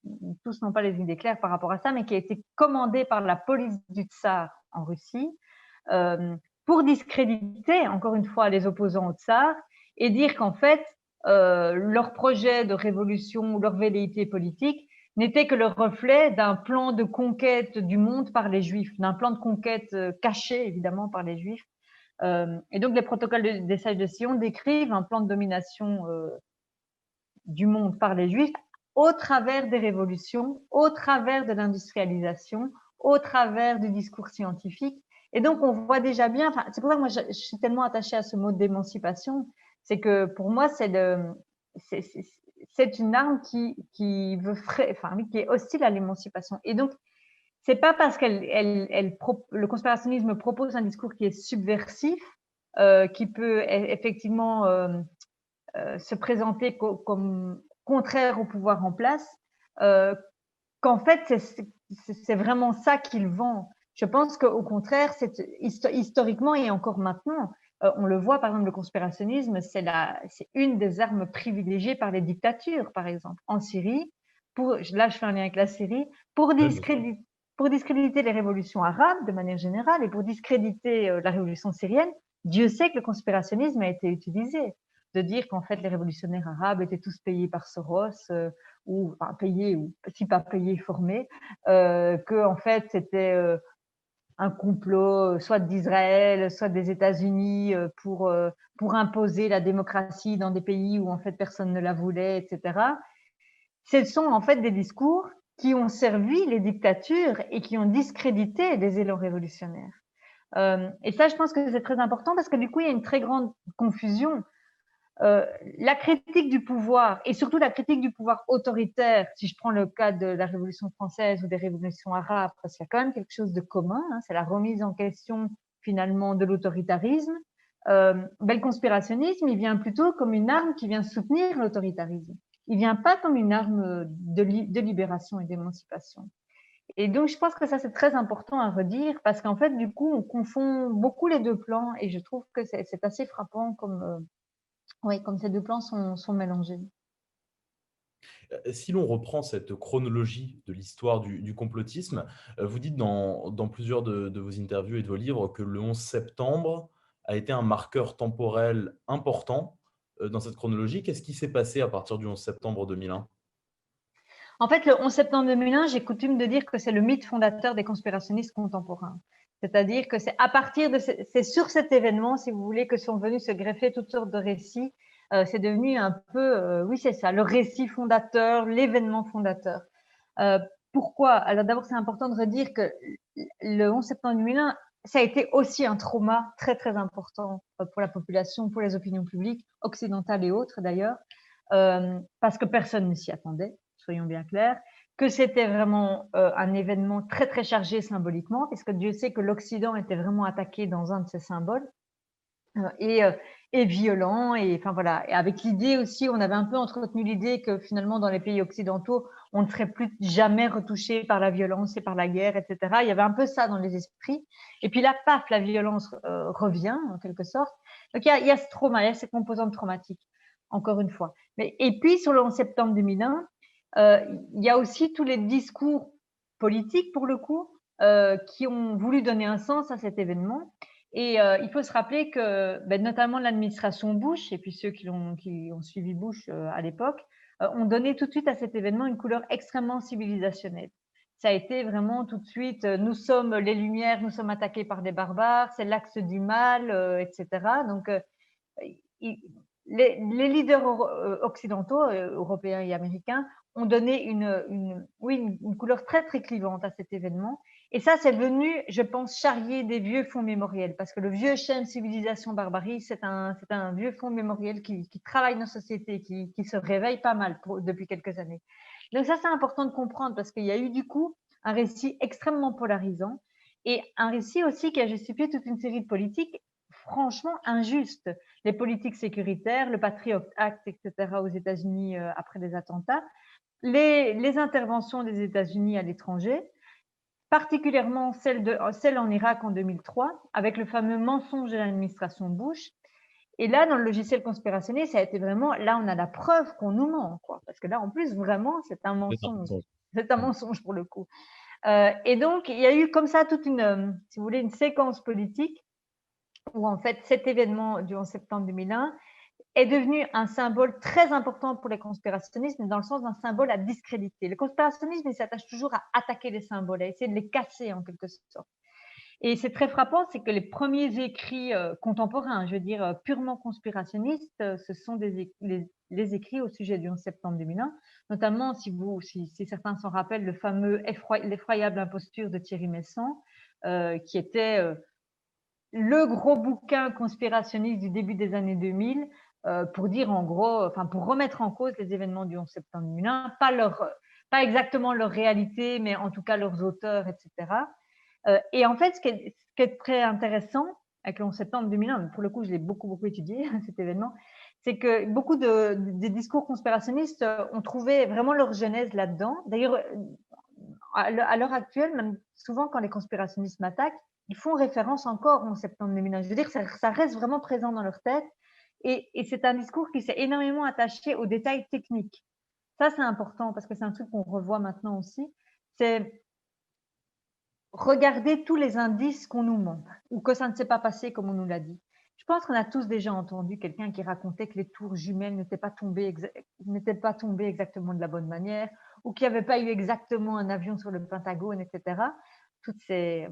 tous n'ont pas les idées claires par rapport à ça, mais qui a été commandé par la police du tsar en Russie pour discréditer, encore une fois, les opposants au tsar et dire qu'en fait, leur projet de révolution ou leur velléité politique n'était que le reflet d'un plan de conquête du monde par les Juifs, d'un plan de conquête caché évidemment par les Juifs. Et donc les protocoles des Sages de Sion décrivent un plan de domination du monde par les Juifs au travers des révolutions, au travers de l'industrialisation, au travers du discours scientifique. Et donc on voit déjà bien, c'est pour ça que moi je suis tellement attachée à ce mot d'émancipation, c'est que pour moi c'est une arme qui est hostile à l'émancipation. Et donc, c'est pas parce que le conspirationnisme propose un discours qui est subversif, qui peut effectivement se présenter comme contraire au pouvoir en place, qu'en fait, c'est vraiment ça qu'il vend. Je pense qu'au contraire, historiquement et encore maintenant, On le voit, par exemple, le conspirationnisme, c'est une des armes privilégiées par les dictatures, par exemple. En Syrie, là je fais un lien avec la Syrie, pour Ouais, bien sûr. discréditer les révolutions arabes de manière générale et pour discréditer la révolution syrienne, Dieu sait que le conspirationnisme a été utilisé. De dire qu'en fait les révolutionnaires arabes étaient tous payés par Soros, ou enfin, payés, ou si pas payés, formés, que en fait c'était un complot soit d'Israël, soit des États-Unis pour imposer la démocratie dans des pays où en fait personne ne la voulait, etc. Ce sont en fait des discours qui ont servi les dictatures et qui ont discrédité les élans révolutionnaires. Et ça, je pense que c'est très important parce que du coup, il y a une très grande confusion. La critique du pouvoir et surtout la critique du pouvoir autoritaire, si je prends le cas de la Révolution française ou des révolutions arabes, parce qu'il y a quand même quelque chose de commun, hein, c'est la remise en question finalement de l'autoritarisme. Le conspirationnisme, il vient plutôt comme une arme qui vient soutenir l'autoritarisme. Il vient pas comme une arme de libération et d'émancipation. Et donc, je pense que ça, c'est très important à redire parce qu'en fait, du coup, on confond beaucoup les deux plans et je trouve que c'est assez frappant comme ces deux plans sont mélangés. Si l'on reprend cette chronologie de l'histoire du complotisme, vous dites dans plusieurs de vos interviews et de vos livres que le 11 septembre a été un marqueur temporel important dans cette chronologie. Qu'est-ce qui s'est passé à partir du 11 septembre 2001? En fait, le 11 septembre 2001, j'ai coutume de dire que c'est le mythe fondateur des conspirationnistes contemporains. C'est-à-dire que c'est à partir de c'est sur cet événement, si vous voulez, que sont venus se greffer toutes sortes de récits. C'est devenu un peu, oui, c'est ça, le récit fondateur, l'événement fondateur. Euh, Pourquoi? Alors d'abord, c'est important de redire que le 11 septembre 2001, ça a été aussi un trauma très, très important pour la population, pour les opinions publiques, occidentales et autres d'ailleurs, parce que personne ne s'y attendait, soyons bien clairs, que c'était vraiment un événement très, très chargé symboliquement, parce que Dieu sait que l'Occident était vraiment attaqué dans un de ses symboles, et, euh, et violent. Et enfin voilà. Et avec l'idée aussi, on avait un peu entretenu l'idée que finalement, dans les pays occidentaux, on ne serait plus jamais retouché par la violence et par la guerre, etc. Il y avait un peu ça dans les esprits. Et puis là, paf, la violence revient en quelque sorte. Donc il y a ce trauma, il y a cette composante traumatique, encore une fois. Et puis sur le 11 septembre 2001, il y a aussi tous les discours politiques, pour le coup, qui ont voulu donner un sens à cet événement. Et il faut se rappeler que notamment l'administration Bush et puis ceux qui ont suivi Bush à l'époque ont donné tout de suite à cet événement une couleur extrêmement civilisationnelle. Ça a été vraiment tout de suite, nous sommes les Lumières, nous sommes attaqués par des barbares, c'est l'axe du mal, etc. Donc, les leaders occidentaux, européens et américains, ont donné une couleur très, très clivante à cet événement. Et ça, c'est venu, je pense, charrier des vieux fonds mémoriels, parce que le vieux schème civilisation-barbarie, c'est un vieux fonds mémoriel qui travaille nos sociétés, qui se réveille pas mal depuis quelques années. Donc ça, c'est important de comprendre, parce qu'il y a eu du coup un récit extrêmement polarisant, et un récit aussi qui a justifié toute une série de politiques franchement injustes. Les politiques sécuritaires, le Patriot Act, etc. aux États-Unis après des attentats, les interventions des États-Unis à l'étranger, particulièrement celle en Irak en 2003, avec le fameux mensonge de l'administration Bush. Et là, dans le logiciel conspirationniste, ça a été vraiment, là, on a la preuve qu'on nous ment, quoi. Parce que là, en plus, vraiment, c'est un mensonge. C'est un mensonge pour le coup. Et donc, il y a eu comme ça toute une, si vous voulez, une séquence politique où en fait cet événement du 11 septembre 2001 est devenu un symbole très important pour les conspirationnistes, mais dans le sens d'un symbole à discréditer. Le conspirationnisme, il s'attache toujours à attaquer les symboles, à essayer de les casser en quelque sorte. Et c'est très frappant, c'est que les premiers écrits contemporains, je veux dire purement conspirationnistes, ce sont les écrits au sujet du 11 septembre 2001, notamment si certains s'en rappellent, l'effroyable imposture de Thierry Messant, qui était le gros bouquin conspirationniste du début des années 2000 pour dire en gros, enfin pour remettre en cause les événements du 11 septembre 2001, pas exactement leur réalité, mais en tout cas leurs auteurs, etc. Et en fait, ce qui est très intéressant avec le 11 septembre 2001, pour le coup, je l'ai beaucoup étudié, cet événement, c'est que beaucoup des discours conspirationnistes ont trouvé vraiment leur genèse là-dedans. D'ailleurs, à l'heure actuelle, même souvent quand les conspirationnistes m'attaquent, ils font référence encore au 11 septembre 2001. Je veux dire, ça reste vraiment présent dans leur tête. Et c'est un discours qui s'est énormément attaché aux détails techniques. Ça, c'est important parce que c'est un truc qu'on revoit maintenant aussi. C'est regarder tous les indices qu'on nous montre ou que ça ne s'est pas passé comme on nous l'a dit. Je pense qu'on a tous déjà entendu quelqu'un qui racontait que les tours jumelles n'étaient pas tombées exactement de la bonne manière ou qu'il n'y avait pas eu exactement un avion sur le Pentagone, etc. Toutes ces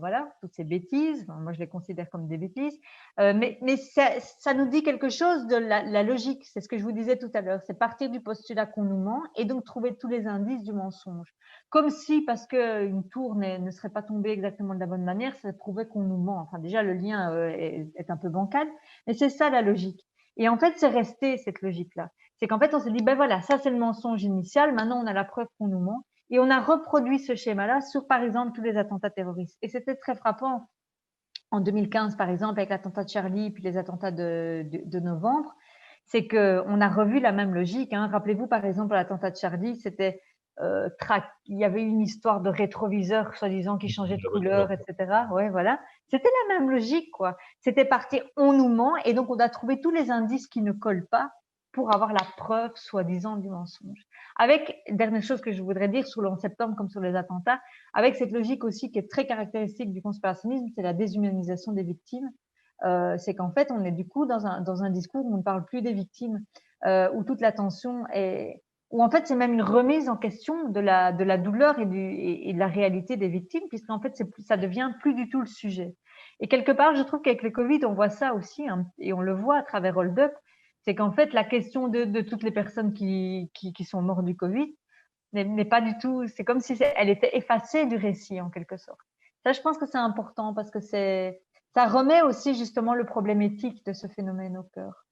bêtises, moi je les considère comme des bêtises, mais ça nous dit quelque chose de la logique, c'est ce que je vous disais tout à l'heure, c'est partir du postulat qu'on nous ment et donc trouver tous les indices du mensonge. Comme si, parce qu'une tour ne serait pas tombée exactement de la bonne manière, ça prouvait qu'on nous ment. Enfin, déjà, le lien est un peu bancal, mais c'est ça la logique. Et en fait, c'est resté cette logique-là. C'est qu'en fait, on s'est dit, ben voilà, ça c'est le mensonge initial, maintenant on a la preuve qu'on nous ment. Et on a reproduit ce schéma-là sur, par exemple, tous les attentats terroristes. Et c'était très frappant en 2015, par exemple, avec l'attentat de Charlie, puis les attentats de novembre, c'est qu'on a revu la même logique. Hein. Rappelez-vous, par exemple, l'attentat de Charlie, c'était il y avait une histoire de rétroviseur, soi-disant, qui changeait de couleur, etc. Ouais, voilà. C'était la même logique, quoi. C'était parti, on nous ment, et donc on a trouvé tous les indices qui ne collent pas pour avoir la preuve, soi-disant, du mensonge. Avec, dernière chose que je voudrais dire sur le 11 septembre comme sur les attentats, avec cette logique aussi qui est très caractéristique du conspirationnisme, c'est la déshumanisation des victimes. C'est qu'en fait, on est du coup dans un discours où on ne parle plus des victimes, où toute l'attention est, où en fait c'est même une remise en question de la douleur et de la réalité des victimes, puisqu'en fait ça devient plus du tout le sujet. Et quelque part, je trouve qu'avec le Covid, on voit ça aussi, hein, et on le voit à travers Hold Up, c'est qu'en fait la question de toutes les personnes qui sont mortes du Covid n'est pas du tout, c'est comme si elle était effacée du récit en quelque sorte. Ça, je pense que c'est important parce que ça remet aussi justement le problème éthique de ce phénomène au cœur.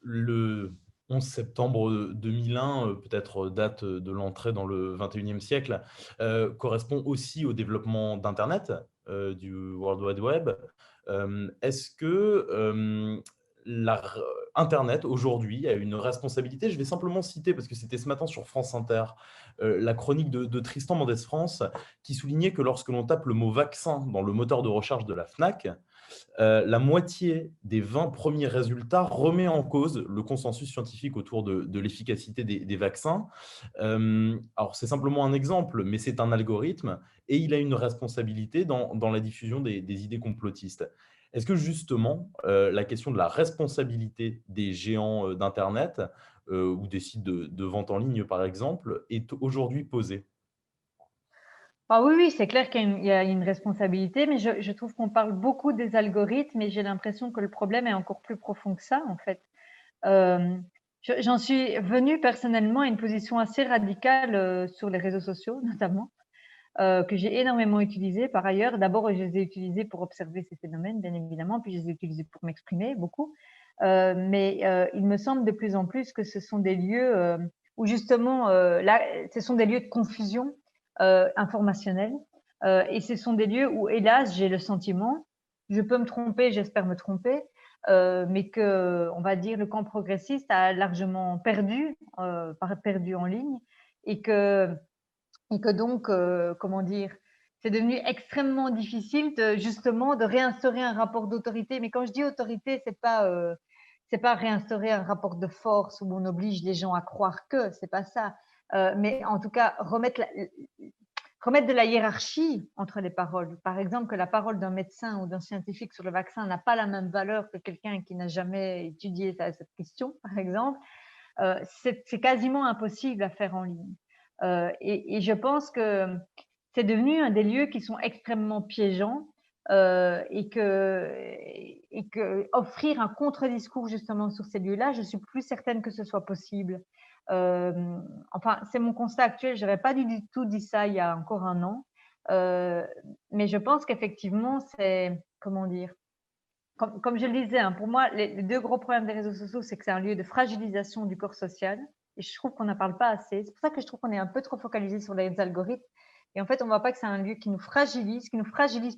Le 11 septembre 2001, peut-être date de l'entrée dans le 21e siècle, correspond aussi au développement d'Internet, du World Wide Web. Est-ce que Internet, aujourd'hui, a une responsabilité? Je vais simplement citer, parce que c'était ce matin sur France Inter, la chronique de Tristan Mendès-France, qui soulignait que lorsque l'on tape le mot vaccin dans le moteur de recherche de la FNAC, la moitié des 20 premiers résultats remet en cause le consensus scientifique autour de l'efficacité des vaccins. Alors, c'est simplement un exemple, mais c'est un algorithme et il a une responsabilité dans la diffusion des idées complotistes. Est-ce que justement, la question de la responsabilité des géants d'Internet ou des sites de vente en ligne, par exemple, est aujourd'hui posée? Ah oui, oui, c'est clair qu'il y a une responsabilité, mais je trouve qu'on parle beaucoup des algorithmes et j'ai l'impression que le problème est encore plus profond que ça, en fait. J'en suis venue personnellement à une position assez radicale sur les réseaux sociaux, notamment, que j'ai énormément utilisé par ailleurs. D'abord, je les ai utilisés pour observer ces phénomènes, bien évidemment, puis je les ai utilisés pour m'exprimer beaucoup. Mais il me semble de plus en plus que ce sont des lieux où justement, là, ce sont des lieux de confusion informationnelle. Et ce sont des lieux où, hélas, j'ai le sentiment, je peux me tromper, j'espère me tromper, mais que, on va dire, le camp progressiste a largement perdu en ligne et que donc, comment dire, c'est devenu extrêmement difficile justement de réinstaurer un rapport d'autorité. Mais quand je dis autorité, c'est pas réinstaurer un rapport de force où on oblige les gens à croire que, c'est pas ça. Mais en tout cas, remettre de la hiérarchie entre les paroles. Par exemple, que la parole d'un médecin ou d'un scientifique sur le vaccin n'a pas la même valeur que quelqu'un qui n'a jamais étudié cette question, par exemple. C'est quasiment impossible à faire en ligne. Et je pense que c'est devenu un des lieux qui sont extrêmement piégeants et que offrir un contre-discours justement sur ces lieux-là, je suis plus certaine que ce soit possible. Enfin, c'est mon constat actuel. Je n'aurais pas du tout dit ça il y a encore un an, mais je pense qu'effectivement, c'est comment dire. Comme je le disais, hein, pour moi, les deux gros problèmes des réseaux sociaux, c'est que c'est un lieu de fragilisation du corps social. Et je trouve qu'on n'en parle pas assez. C'est pour ça que je trouve qu'on est un peu trop focalisé sur les algorithmes. Et en fait, on ne voit pas que c'est un lieu qui nous fragilise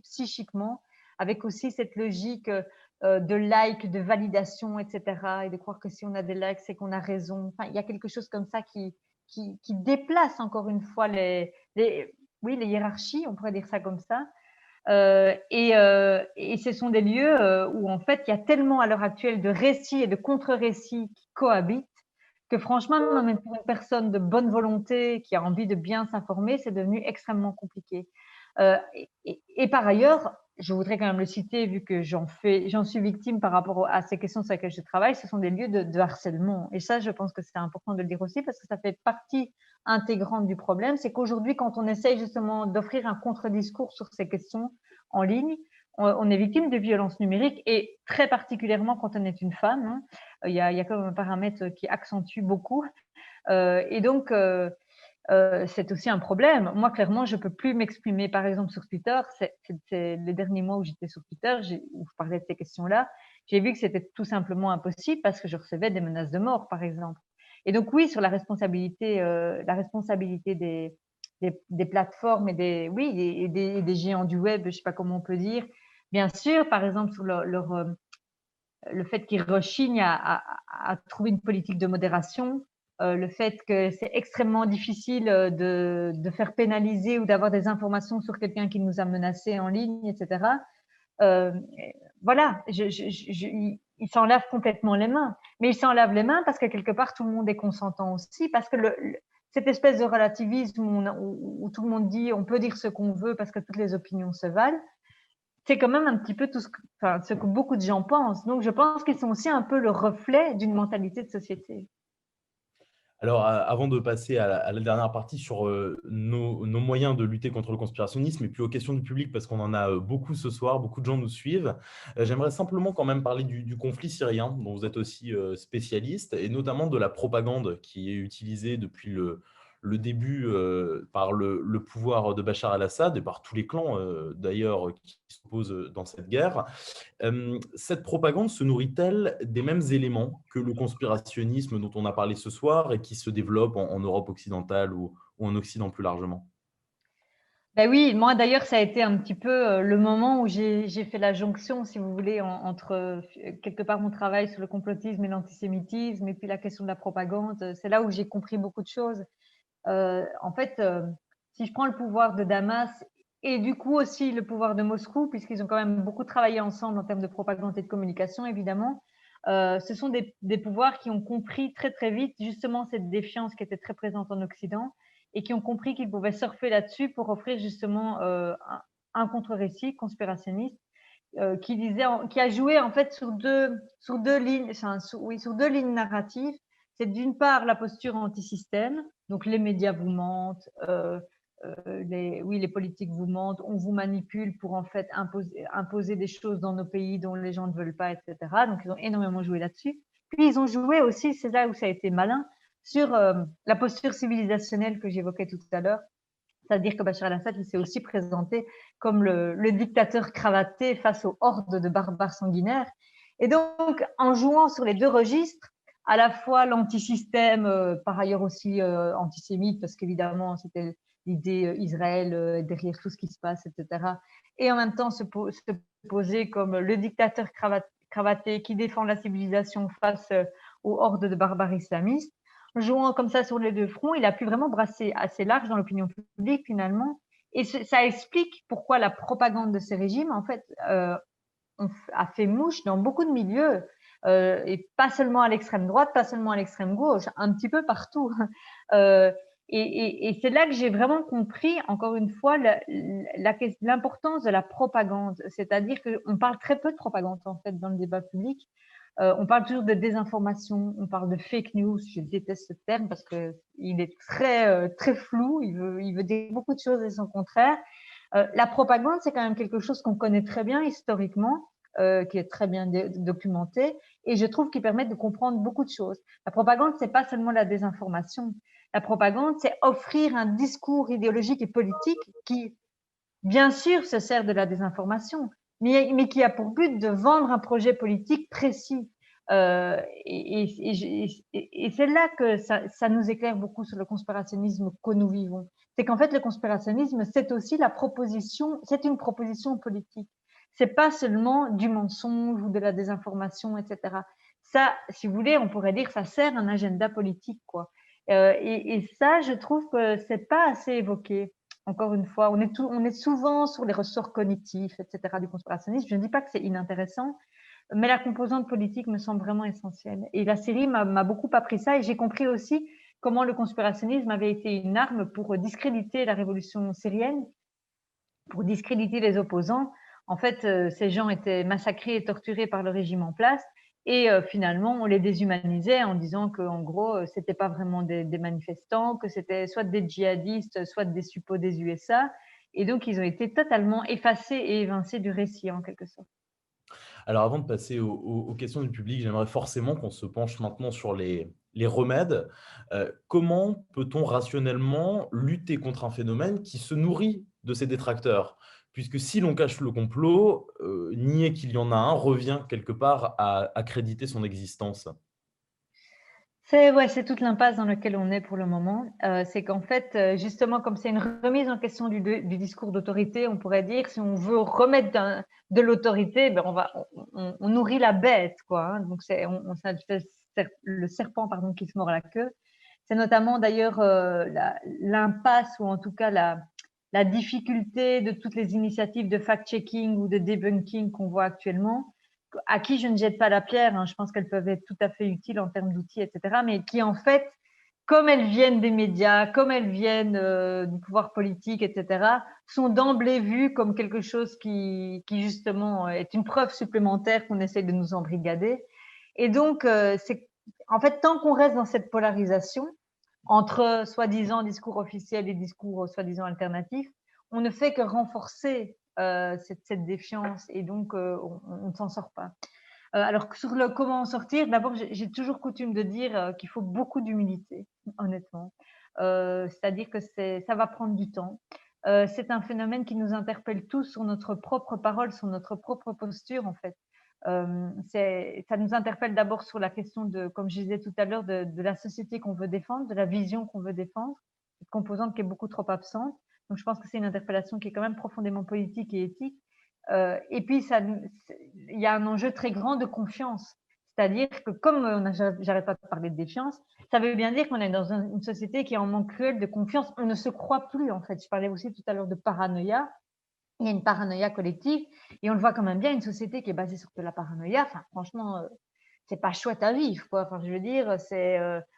psychiquement, avec aussi cette logique de like, de validation, etc. Et de croire que si on a des likes, c'est qu'on a raison. Enfin, il y a quelque chose comme ça qui déplace encore une fois oui, les hiérarchies, on pourrait dire ça comme ça. Et ce sont des lieux où en fait il y a tellement à l'heure actuelle de récits et de contre-récits qui cohabitent que franchement, même pour une personne de bonne volonté qui a envie de bien s'informer, c'est devenu extrêmement compliqué. Et par ailleurs, je voudrais quand même le citer, vu que j'en suis victime par rapport à ces questions sur lesquelles je travaille, ce sont des lieux de harcèlement. Et ça, je pense que c'est important de le dire aussi parce que ça fait partie intégrante du problème. C'est qu'aujourd'hui, quand on essaye justement d'offrir un contre-discours sur ces questions en ligne, on est victime de violences numériques et très particulièrement quand on est une femme. Hein, il y a quand même un paramètre qui accentue beaucoup. Et donc, c'est aussi un problème. Moi, clairement, je peux plus m'exprimer, par exemple, sur Twitter. C'est les derniers mois où j'étais sur Twitter, où je parlais de ces questions-là. J'ai vu que c'était tout simplement impossible parce que je recevais des menaces de mort, par exemple. Et donc, oui, sur la responsabilité des plateformes et des géants du web, je sais pas comment on peut dire. Bien sûr, par exemple, sur le fait qu'ils rechignent à trouver une politique de modération, le fait que c'est extrêmement difficile de faire pénaliser ou d'avoir des informations sur quelqu'un qui nous a menacés en ligne, etc. Euh, voilà, ils s'en lavent complètement les mains. Mais ils s'en lavent les mains parce que quelque part, tout le monde est consentant aussi, parce que cette espèce de relativisme où tout le monde dit on peut dire ce qu'on veut parce que toutes les opinions se valent, c'est quand même un petit peu ce que beaucoup de gens pensent. Donc, je pense qu'ils sont aussi un peu le reflet d'une mentalité de société. Alors, avant de passer à la dernière partie sur nos moyens de lutter contre le conspirationnisme et puis aux questions du public, parce qu'on en a beaucoup ce soir, beaucoup de gens nous suivent, j'aimerais simplement quand même parler du conflit syrien, dont vous êtes aussi spécialiste, et notamment de la propagande qui est utilisée depuis le début par le pouvoir de Bachar el-Assad et par tous les clans d'ailleurs qui s'opposent dans cette guerre. Cette propagande se nourrit-elle des mêmes éléments que le conspirationnisme dont on a parlé ce soir et qui se développe en Europe occidentale ou en Occident plus largement? Ben oui, moi d'ailleurs, ça a été un petit peu le moment où j'ai fait la jonction, si vous voulez, entre quelque part mon travail sur le complotisme et l'antisémitisme, et puis la question de la propagande. C'est là où j'ai compris beaucoup de choses. En fait, si je prends le pouvoir de Damas et du coup aussi le pouvoir de Moscou, puisqu'ils ont quand même beaucoup travaillé ensemble en termes de propagande et de communication, évidemment, ce sont des pouvoirs qui ont compris très très vite justement cette défiance qui était très présente en Occident et qui ont compris qu'ils pouvaient surfer là-dessus pour offrir justement un contre-récit conspirationniste qui a joué en fait sur deux lignes, enfin, sur deux lignes narratives. C'est d'une part la posture anti-système, donc les médias vous mentent, les politiques vous mentent, on vous manipule pour en fait imposer des choses dans nos pays dont les gens ne veulent pas, etc. Donc ils ont énormément joué là-dessus. Puis ils ont joué aussi, c'est là où ça a été malin, sur la posture civilisationnelle que j'évoquais tout à l'heure. C'est-à-dire que Bachar el-Assad, il s'est aussi présenté comme le dictateur cravaté face aux hordes de barbares sanguinaires. Et donc, en jouant sur les deux registres, à la fois l'antisystème, par ailleurs aussi antisémite, parce qu'évidemment, c'était l'idée Israël derrière tout ce qui se passe, etc. Et en même temps, se poser comme le dictateur cravaté qui défend la civilisation face aux hordes de barbares islamistes. Jouant comme ça sur les deux fronts, il a pu vraiment brasser assez large dans l'opinion publique finalement. Et ça explique pourquoi la propagande de ces régimes, en fait, a fait mouche dans beaucoup de milieux, et pas seulement à l'extrême droite, pas seulement à l'extrême gauche, un petit peu partout. Euh, et c'est là que j'ai vraiment compris, encore une fois, l'importance de la propagande. C'est-à-dire qu'on parle très peu de propagande, en fait, dans le débat public. On parle toujours de désinformation, on parle de fake news. Je déteste ce terme parce que il est très flou. Il veut dire beaucoup de choses et son contraire. La propagande, c'est quand même quelque chose qu'on connaît très bien historiquement, qui est très bien documenté, et je trouve qu'il permet de comprendre beaucoup de choses. La propagande, c'est pas seulement la désinformation. La propagande, c'est offrir un discours idéologique et politique qui, bien sûr, se sert de la désinformation, mais qui a pour but de vendre un projet politique précis. Et c'est là que ça nous éclaire beaucoup sur le conspirationnisme que nous vivons. C'est qu'en fait, le conspirationnisme, c'est aussi c'est une proposition politique. C'est pas seulement du mensonge ou de la désinformation, etc. Ça, si vous voulez, on pourrait dire, ça sert un agenda politique, quoi. Et ça, je trouve que c'est pas assez évoqué. encore une fois, on est souvent sur les ressorts cognitifs, etc. du conspirationnisme. Je ne dis pas que c'est inintéressant, mais la composante politique me semble vraiment essentielle. Et la série m'a beaucoup appris ça, et j'ai compris aussi comment le conspirationnisme avait été une arme pour discréditer la révolution syrienne, pour discréditer les opposants. En fait, ces gens étaient massacrés et torturés par le régime en place, et finalement, on les déshumanisait en disant qu'en gros, c'était pas vraiment des manifestants, que c'était soit des djihadistes, soit des suppôts des USA. Et donc, ils ont été totalement effacés et évincés du récit, en quelque sorte. Alors, avant de passer aux questions du public, j'aimerais forcément qu'on se penche maintenant sur les remèdes. Comment peut-on rationnellement lutter contre un phénomène qui se nourrit de ses détracteurs? Puisque si l'on cache le complot, nier qu'il y en a un revient quelque part à accréditer son existence. Ouais, c'est toute l'impasse dans laquelle on est pour le moment. C'est qu'en fait, justement, comme c'est une remise en question du discours d'autorité, on pourrait dire, si on veut remettre de l'autorité, ben on nourrit la bête, quoi, hein. Donc ça fait le serpent, pardon, qui se mord la queue. C'est notamment d'ailleurs l'impasse, ou en tout cas la difficulté de toutes les initiatives de fact-checking ou de debunking qu'on voit actuellement, à qui je ne jette pas la pierre, hein. Je pense qu'elles peuvent être tout à fait utiles en termes d'outils, etc., mais qui en fait, comme elles viennent des médias, comme elles viennent du pouvoir politique, etc., sont d'emblée vues comme quelque chose qui justement est une preuve supplémentaire qu'on essaie de nous embrigader. Et donc, c'est en fait, tant qu'on reste dans cette polarisation entre soi-disant discours officiels et discours soi-disant alternatifs, on ne fait que renforcer cette défiance, et donc on ne s'en sort pas. Alors, sur le comment en sortir, d'abord, j'ai toujours coutume de dire qu'il faut beaucoup d'humilité, honnêtement. C'est-à-dire que ça va prendre du temps. C'est un phénomène qui nous interpelle tous sur notre propre parole, sur notre propre posture, en fait. Ça nous interpelle d'abord sur la question de, comme je disais tout à l'heure, de la société qu'on veut défendre, de la vision qu'on veut défendre, cette composante qui est beaucoup trop absente. Donc, je pense que c'est une interpellation qui est quand même profondément politique et éthique. Et puis, il y a un enjeu très grand de confiance. C'est-à-dire que comme j'arrête pas de parler de défiance, ça veut bien dire qu'on est dans une société qui est en manque cruel de confiance. On ne se croit plus, en fait. Je parlais aussi tout à l'heure de paranoïa. Il y a une paranoïa collective, et on le voit quand même bien, une société qui est basée sur de la paranoïa. Enfin, franchement, c'est pas chouette à vivre, quoi. Enfin, je veux dire,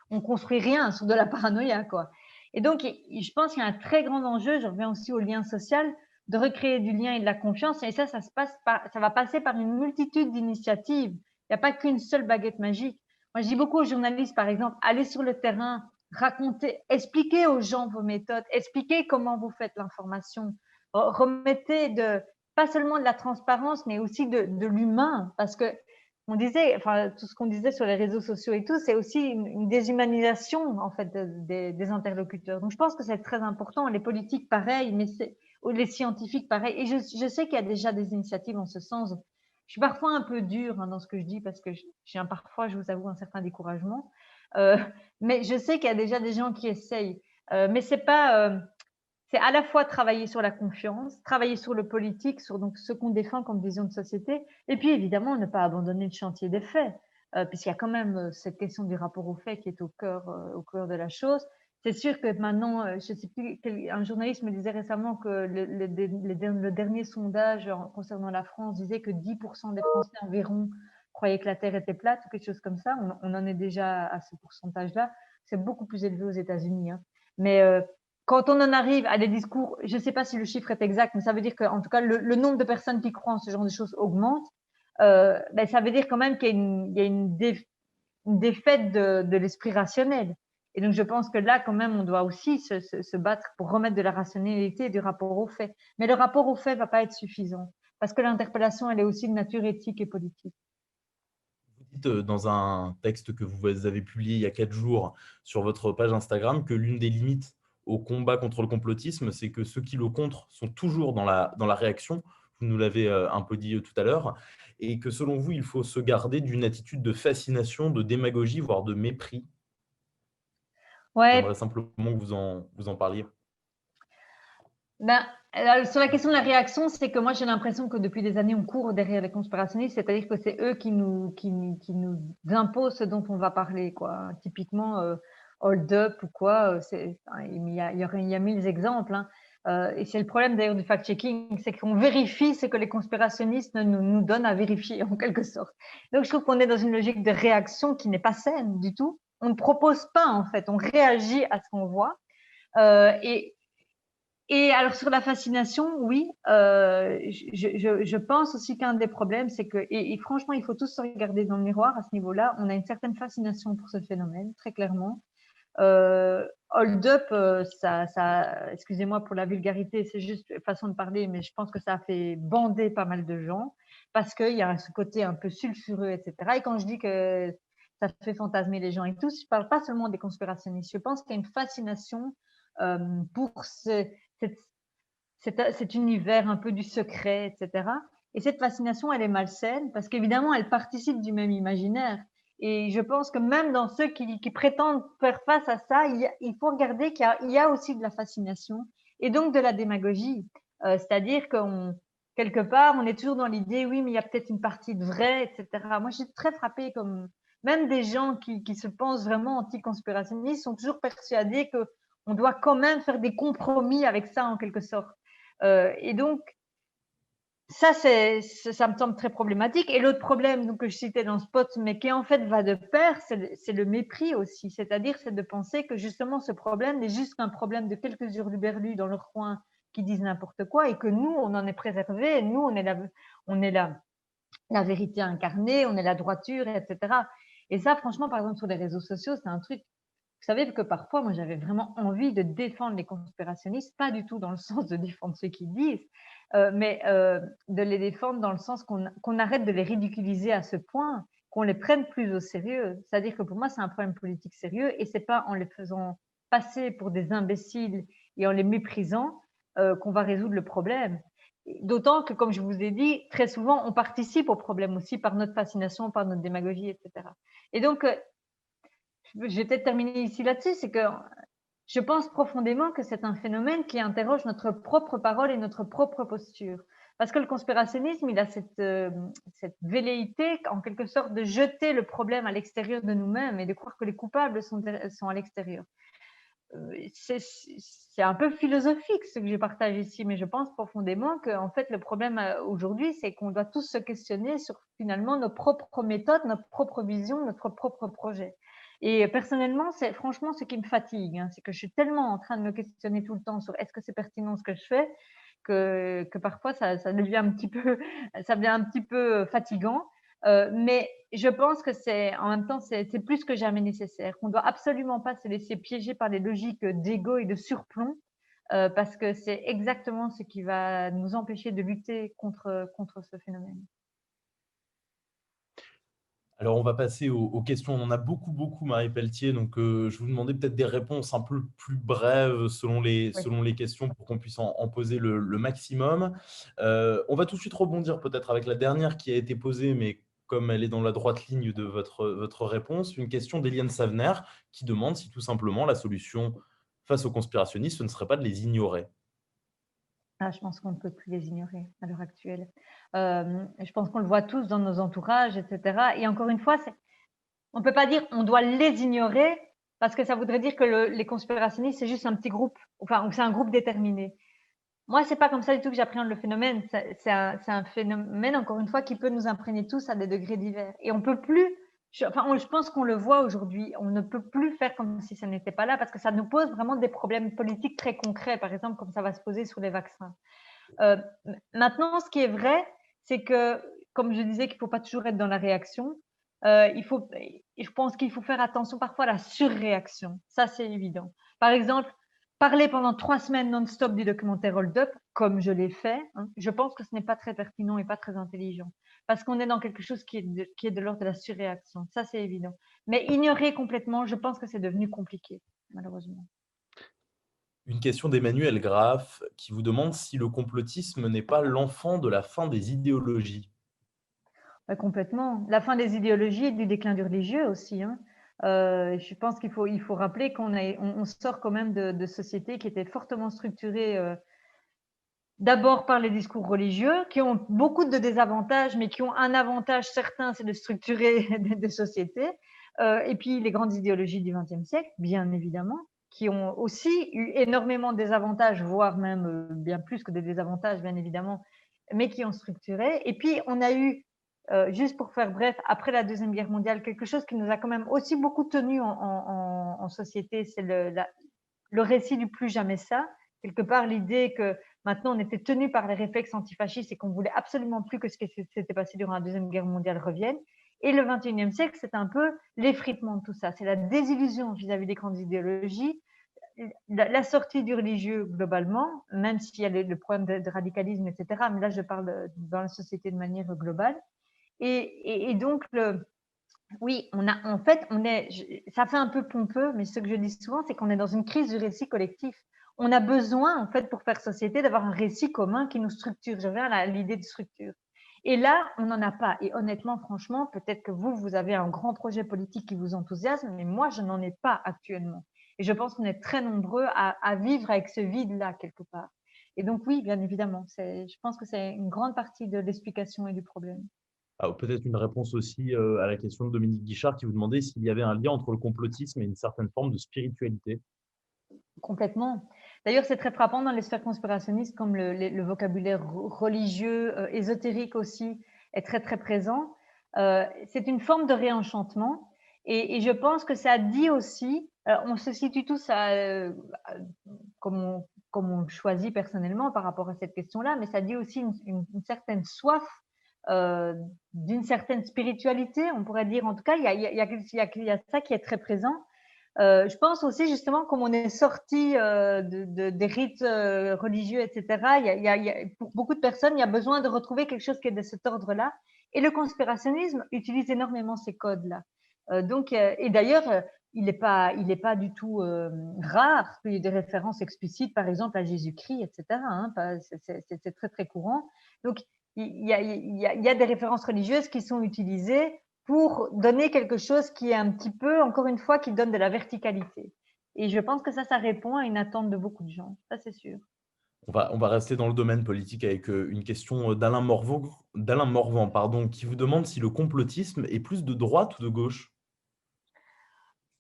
on construit rien sur de la paranoïa, quoi. Et donc, je pense qu'il y a un très grand enjeu. Je reviens aussi au lien social, de recréer du lien et de la confiance. Et ça va passer par une multitude d'initiatives. Il n'y a pas qu'une seule baguette magique. Moi, je dis beaucoup aux journalistes, par exemple, allez sur le terrain, racontez, expliquez aux gens vos méthodes, expliquez comment vous faites l'information, remettez pas seulement de la transparence, mais aussi de l'humain, parce que on disait, enfin, tout ce qu'on disait sur les réseaux sociaux et tout, c'est aussi une déshumanisation, en fait, des interlocuteurs. Donc, je pense que c'est très important. Les politiques, pareil, mais ou les scientifiques, pareil. Et je sais qu'il y a déjà des initiatives en ce sens. Je suis parfois un peu dure, hein, dans ce que je dis, parce que j'ai parfois, je vous avoue, un certain découragement. Euh, mais je sais qu'il y a déjà des gens qui essayent. Mais c'est à la fois travailler sur la confiance, travailler sur le politique, sur donc ce qu'on défend comme vision de société, et puis évidemment ne pas abandonner le chantier des faits, puisqu'il y a quand même cette question du rapport aux faits qui est au cœur de la chose. C'est sûr que maintenant, je sais plus, un journaliste me disait récemment que le dernier sondage concernant la France disait que 10% des Français environ croyaient que la Terre était plate, ou quelque chose comme ça. On en est déjà à ce pourcentage-là. C'est beaucoup plus élevé aux États-Unis, hein. Mais quand on en arrive à des discours, je ne sais pas si le chiffre est exact, mais ça veut dire qu'en tout cas, le nombre de personnes qui croient en ce genre de choses augmente. Ben, ça veut dire quand même qu'il y a une défaite de l'esprit rationnel. Et donc, je pense que là, quand même, on doit aussi se battre pour remettre de la rationalité et du rapport aux faits. Mais le rapport aux faits ne va pas être suffisant, parce que l'interpellation, elle est aussi de nature éthique et politique. Vous dites dans un texte que vous avez publié il y a 4 jours sur votre page Instagram que l'une des limites au combat contre le complotisme, c'est que ceux qui le contre sont toujours dans la réaction. Vous nous l'avez un peu dit tout à l'heure. Et que selon vous, il faut se garder d'une attitude de fascination, de démagogie, voire de mépris. Ouais, J'aimerais simplement que vous en parliez. ben, sur la question de la réaction, c'est que moi j'ai l'impression que depuis des années on court derrière les conspirationnistes, c'est-à-dire que c'est eux qui nous imposent ce dont on va parler, quoi. Typiquement, Hold Up ou quoi, il y a mille exemples, hein. Et c'est le problème d'ailleurs du fact-checking, c'est qu'on vérifie ce que les conspirationnistes nous donnent à vérifier en quelque sorte. Donc je trouve qu'on est dans une logique de réaction qui n'est pas saine du tout. On ne propose pas en fait, on réagit à ce qu'on voit. Et alors sur la fascination, oui, je pense aussi qu'un des problèmes, c'est que, et franchement, il faut tous se regarder dans le miroir à ce niveau-là, on a une certaine fascination pour ce phénomène, très clairement. Hold Up, excusez-moi pour la vulgarité, c'est juste une façon de parler, mais je pense que ça a fait bander pas mal de gens parce qu'il y a ce côté un peu sulfureux, etc. Et quand je dis que ça fait fantasmer les gens et tout, je ne parle pas seulement des conspirationnistes. Je pense qu'il y a une fascination pour cet univers un peu du secret, etc. Et cette fascination, elle est malsaine parce qu'évidemment, elle participe du même imaginaire. Et je pense que même dans ceux qui prétendent faire face à ça, il faut regarder qu'il y a aussi de la fascination et donc de la démagogie. C'est-à-dire quelque part, on est toujours dans l'idée, oui, mais il y a peut-être une partie de vrai, etc. Moi, je suis très frappée comme même des gens qui se pensent vraiment anti-conspirationnistes sont toujours persuadés qu'on doit quand même faire des compromis avec ça en quelque sorte. Et donc, ça me semble très problématique. Et l'autre problème donc, que je citais dans Spot, mais qui en fait va de pair, c'est le mépris aussi. C'est-à-dire, c'est de penser que justement ce problème n'est juste qu'un problème de quelques hurluberlus dans leur coin qui disent n'importe quoi et que nous, on en est préservés. Nous, on est la vérité incarnée, on est la droiture, etc. Et ça, franchement, par exemple, sur les réseaux sociaux, c'est un truc. Vous savez que parfois, moi, j'avais vraiment envie de défendre les conspirationnistes, pas du tout dans le sens de défendre ceux qui disent, mais de les défendre dans le sens qu'on arrête de les ridiculiser à ce point, qu'on les prenne plus au sérieux. C'est-à-dire que pour moi, c'est un problème politique sérieux et c'est pas en les faisant passer pour des imbéciles et en les méprisant qu'on va résoudre le problème. D'autant que, comme je vous ai dit, très souvent, on participe au problème aussi par notre fascination, par notre démagogie, etc. Et donc, je vais peut-être terminer ici là-dessus, c'est que je pense profondément que c'est un phénomène qui interroge notre propre parole et notre propre posture. Parce que le conspirationnisme, il a cette velléité, en quelque sorte, de jeter le problème à l'extérieur de nous-mêmes et de croire que les coupables sont à l'extérieur. C'est un peu philosophique ce que je partage ici, mais je pense profondément que en fait, le problème aujourd'hui, c'est qu'on doit tous se questionner sur finalement nos propres méthodes, notre propre vision, notre propre projet. Et personnellement, c'est franchement ce qui me fatigue, hein, c'est que je suis tellement en train de me questionner tout le temps sur est-ce que c'est pertinent ce que je fais que parfois ça devient un petit peu, ça devient un petit peu fatigant. Mais je pense que en même temps, c'est plus que jamais nécessaire. On ne doit absolument pas se laisser piéger par des logiques d'ego et de surplomb, parce que c'est exactement ce qui va nous empêcher de lutter contre ce phénomène. Alors, on va passer aux questions. On en a beaucoup, beaucoup, Marie Pelletier. Donc, je vous demandais peut-être des réponses un peu plus brèves selon les questions pour qu'on puisse en poser le maximum. On va tout de suite rebondir peut-être avec la dernière qui a été posée, mais comme elle est dans la droite ligne de votre réponse, une question d'Eliane Savener qui demande si tout simplement la solution face aux conspirationnistes, ce ne serait pas de les ignorer. Ah, je pense qu'on ne peut plus les ignorer à l'heure actuelle. Je pense qu'on le voit tous dans nos entourages, etc. Et encore une fois, on ne peut pas dire on doit les ignorer parce que ça voudrait dire que les conspirationnistes, c'est juste un petit groupe, enfin, c'est un groupe déterminé. Moi, c'est pas comme ça du tout que j'appréhende le phénomène. C'est un phénomène, encore une fois, qui peut nous imprégner tous à des degrés divers. Et on peut plus, je pense qu'on le voit aujourd'hui, on ne peut plus faire comme si ça n'était pas là parce que ça nous pose vraiment des problèmes politiques très concrets, par exemple, comme ça va se poser sur les vaccins. Maintenant, ce qui est vrai, c'est que, comme je disais, qu'il ne faut pas toujours être dans la réaction. Je pense qu'il faut faire attention parfois à la surréaction. Ça, c'est évident. Par exemple, parler pendant 3 semaines non-stop du documentaire Hold Up, comme je l'ai fait, hein, je pense que ce n'est pas très pertinent et pas très intelligent. Parce qu'on est dans quelque chose qui est de l'ordre de la surréaction. Ça, c'est évident. Mais ignorer complètement, je pense que c'est devenu compliqué, malheureusement. Une question d'Emmanuel Graff qui vous demande si le complotisme n'est pas l'enfant de la fin des idéologies. Complètement. La fin des idéologies et du déclin du religieux aussi, hein. Je pense qu'il faut rappeler on sort quand même de sociétés qui étaient fortement structurées d'abord par les discours religieux, qui ont beaucoup de désavantages, mais qui ont un avantage certain, c'est de structurer des sociétés. Et puis les grandes idéologies du XXe siècle, bien évidemment, qui ont aussi eu énormément de désavantages, voire même bien plus que des désavantages, bien évidemment, mais qui ont structuré. Et puis, on a eu, juste pour faire bref, après la Deuxième Guerre mondiale, quelque chose qui nous a quand même aussi beaucoup tenu en société, c'est le récit du plus jamais ça. Quelque part, l'idée que maintenant on était tenu par les réflexes antifascistes et qu'on voulait absolument plus que ce qui s'était passé durant la Deuxième Guerre mondiale revienne. Et le XXIe siècle, c'est un peu l'effritement de tout ça. C'est la désillusion vis-à-vis des grandes idéologies, la sortie du religieux globalement, même s'il y a le problème de radicalisme, etc. Mais là, je parle dans la société de manière globale. Et donc, oui, en fait, ça fait un peu pompeux, mais ce que je dis souvent, c'est qu'on est dans une crise du récit collectif. On a besoin, en fait, pour faire société, d'avoir un récit commun qui nous structure. Je reviens à l'idée de structure. Et là, on n'en a pas. Et honnêtement, franchement, peut-être que vous avez un grand projet politique qui vous enthousiasme, mais moi, je n'en ai pas actuellement. Et je pense qu'on est très nombreux à vivre avec ce vide-là, quelque part. Et donc, oui, bien évidemment, je pense que c'est une grande partie de l'explication et du problème. Alors, peut-être une réponse aussi à la question de Dominique Guichard qui vous demandait s'il y avait un lien entre le complotisme et une certaine forme de spiritualité. Complètement. D'ailleurs, c'est très frappant dans les sphères conspirationnistes, comme le vocabulaire religieux, ésotérique aussi, est très, très présent. C'est une forme de réenchantement. Et je pense que ça dit aussi, on se situe tous comme on le choisit personnellement par rapport à cette question-là, mais ça dit aussi une certaine soif d'une certaine spiritualité, on pourrait dire. En tout cas, il y a ça qui est très présent. Je pense aussi justement comme on est sorti des rites religieux, etc. Pour beaucoup de personnes, il y a besoin de retrouver quelque chose qui est de cet ordre-là. Et le conspirationnisme utilise énormément ces codes-là. Et d'ailleurs, il n'est pas du tout rare qu'il y ait des références explicites, par exemple à Jésus-Christ, etc. Hein, c'est très très courant. Donc il y a des références religieuses qui sont utilisées pour donner quelque chose qui est un petit peu, encore une fois, qui donne de la verticalité. Et je pense que ça répond à une attente de beaucoup de gens. Ça, c'est sûr. On va rester dans le domaine politique avec une question d'Alain Morvan, pardon, qui vous demande si le complotisme est plus de droite ou de gauche.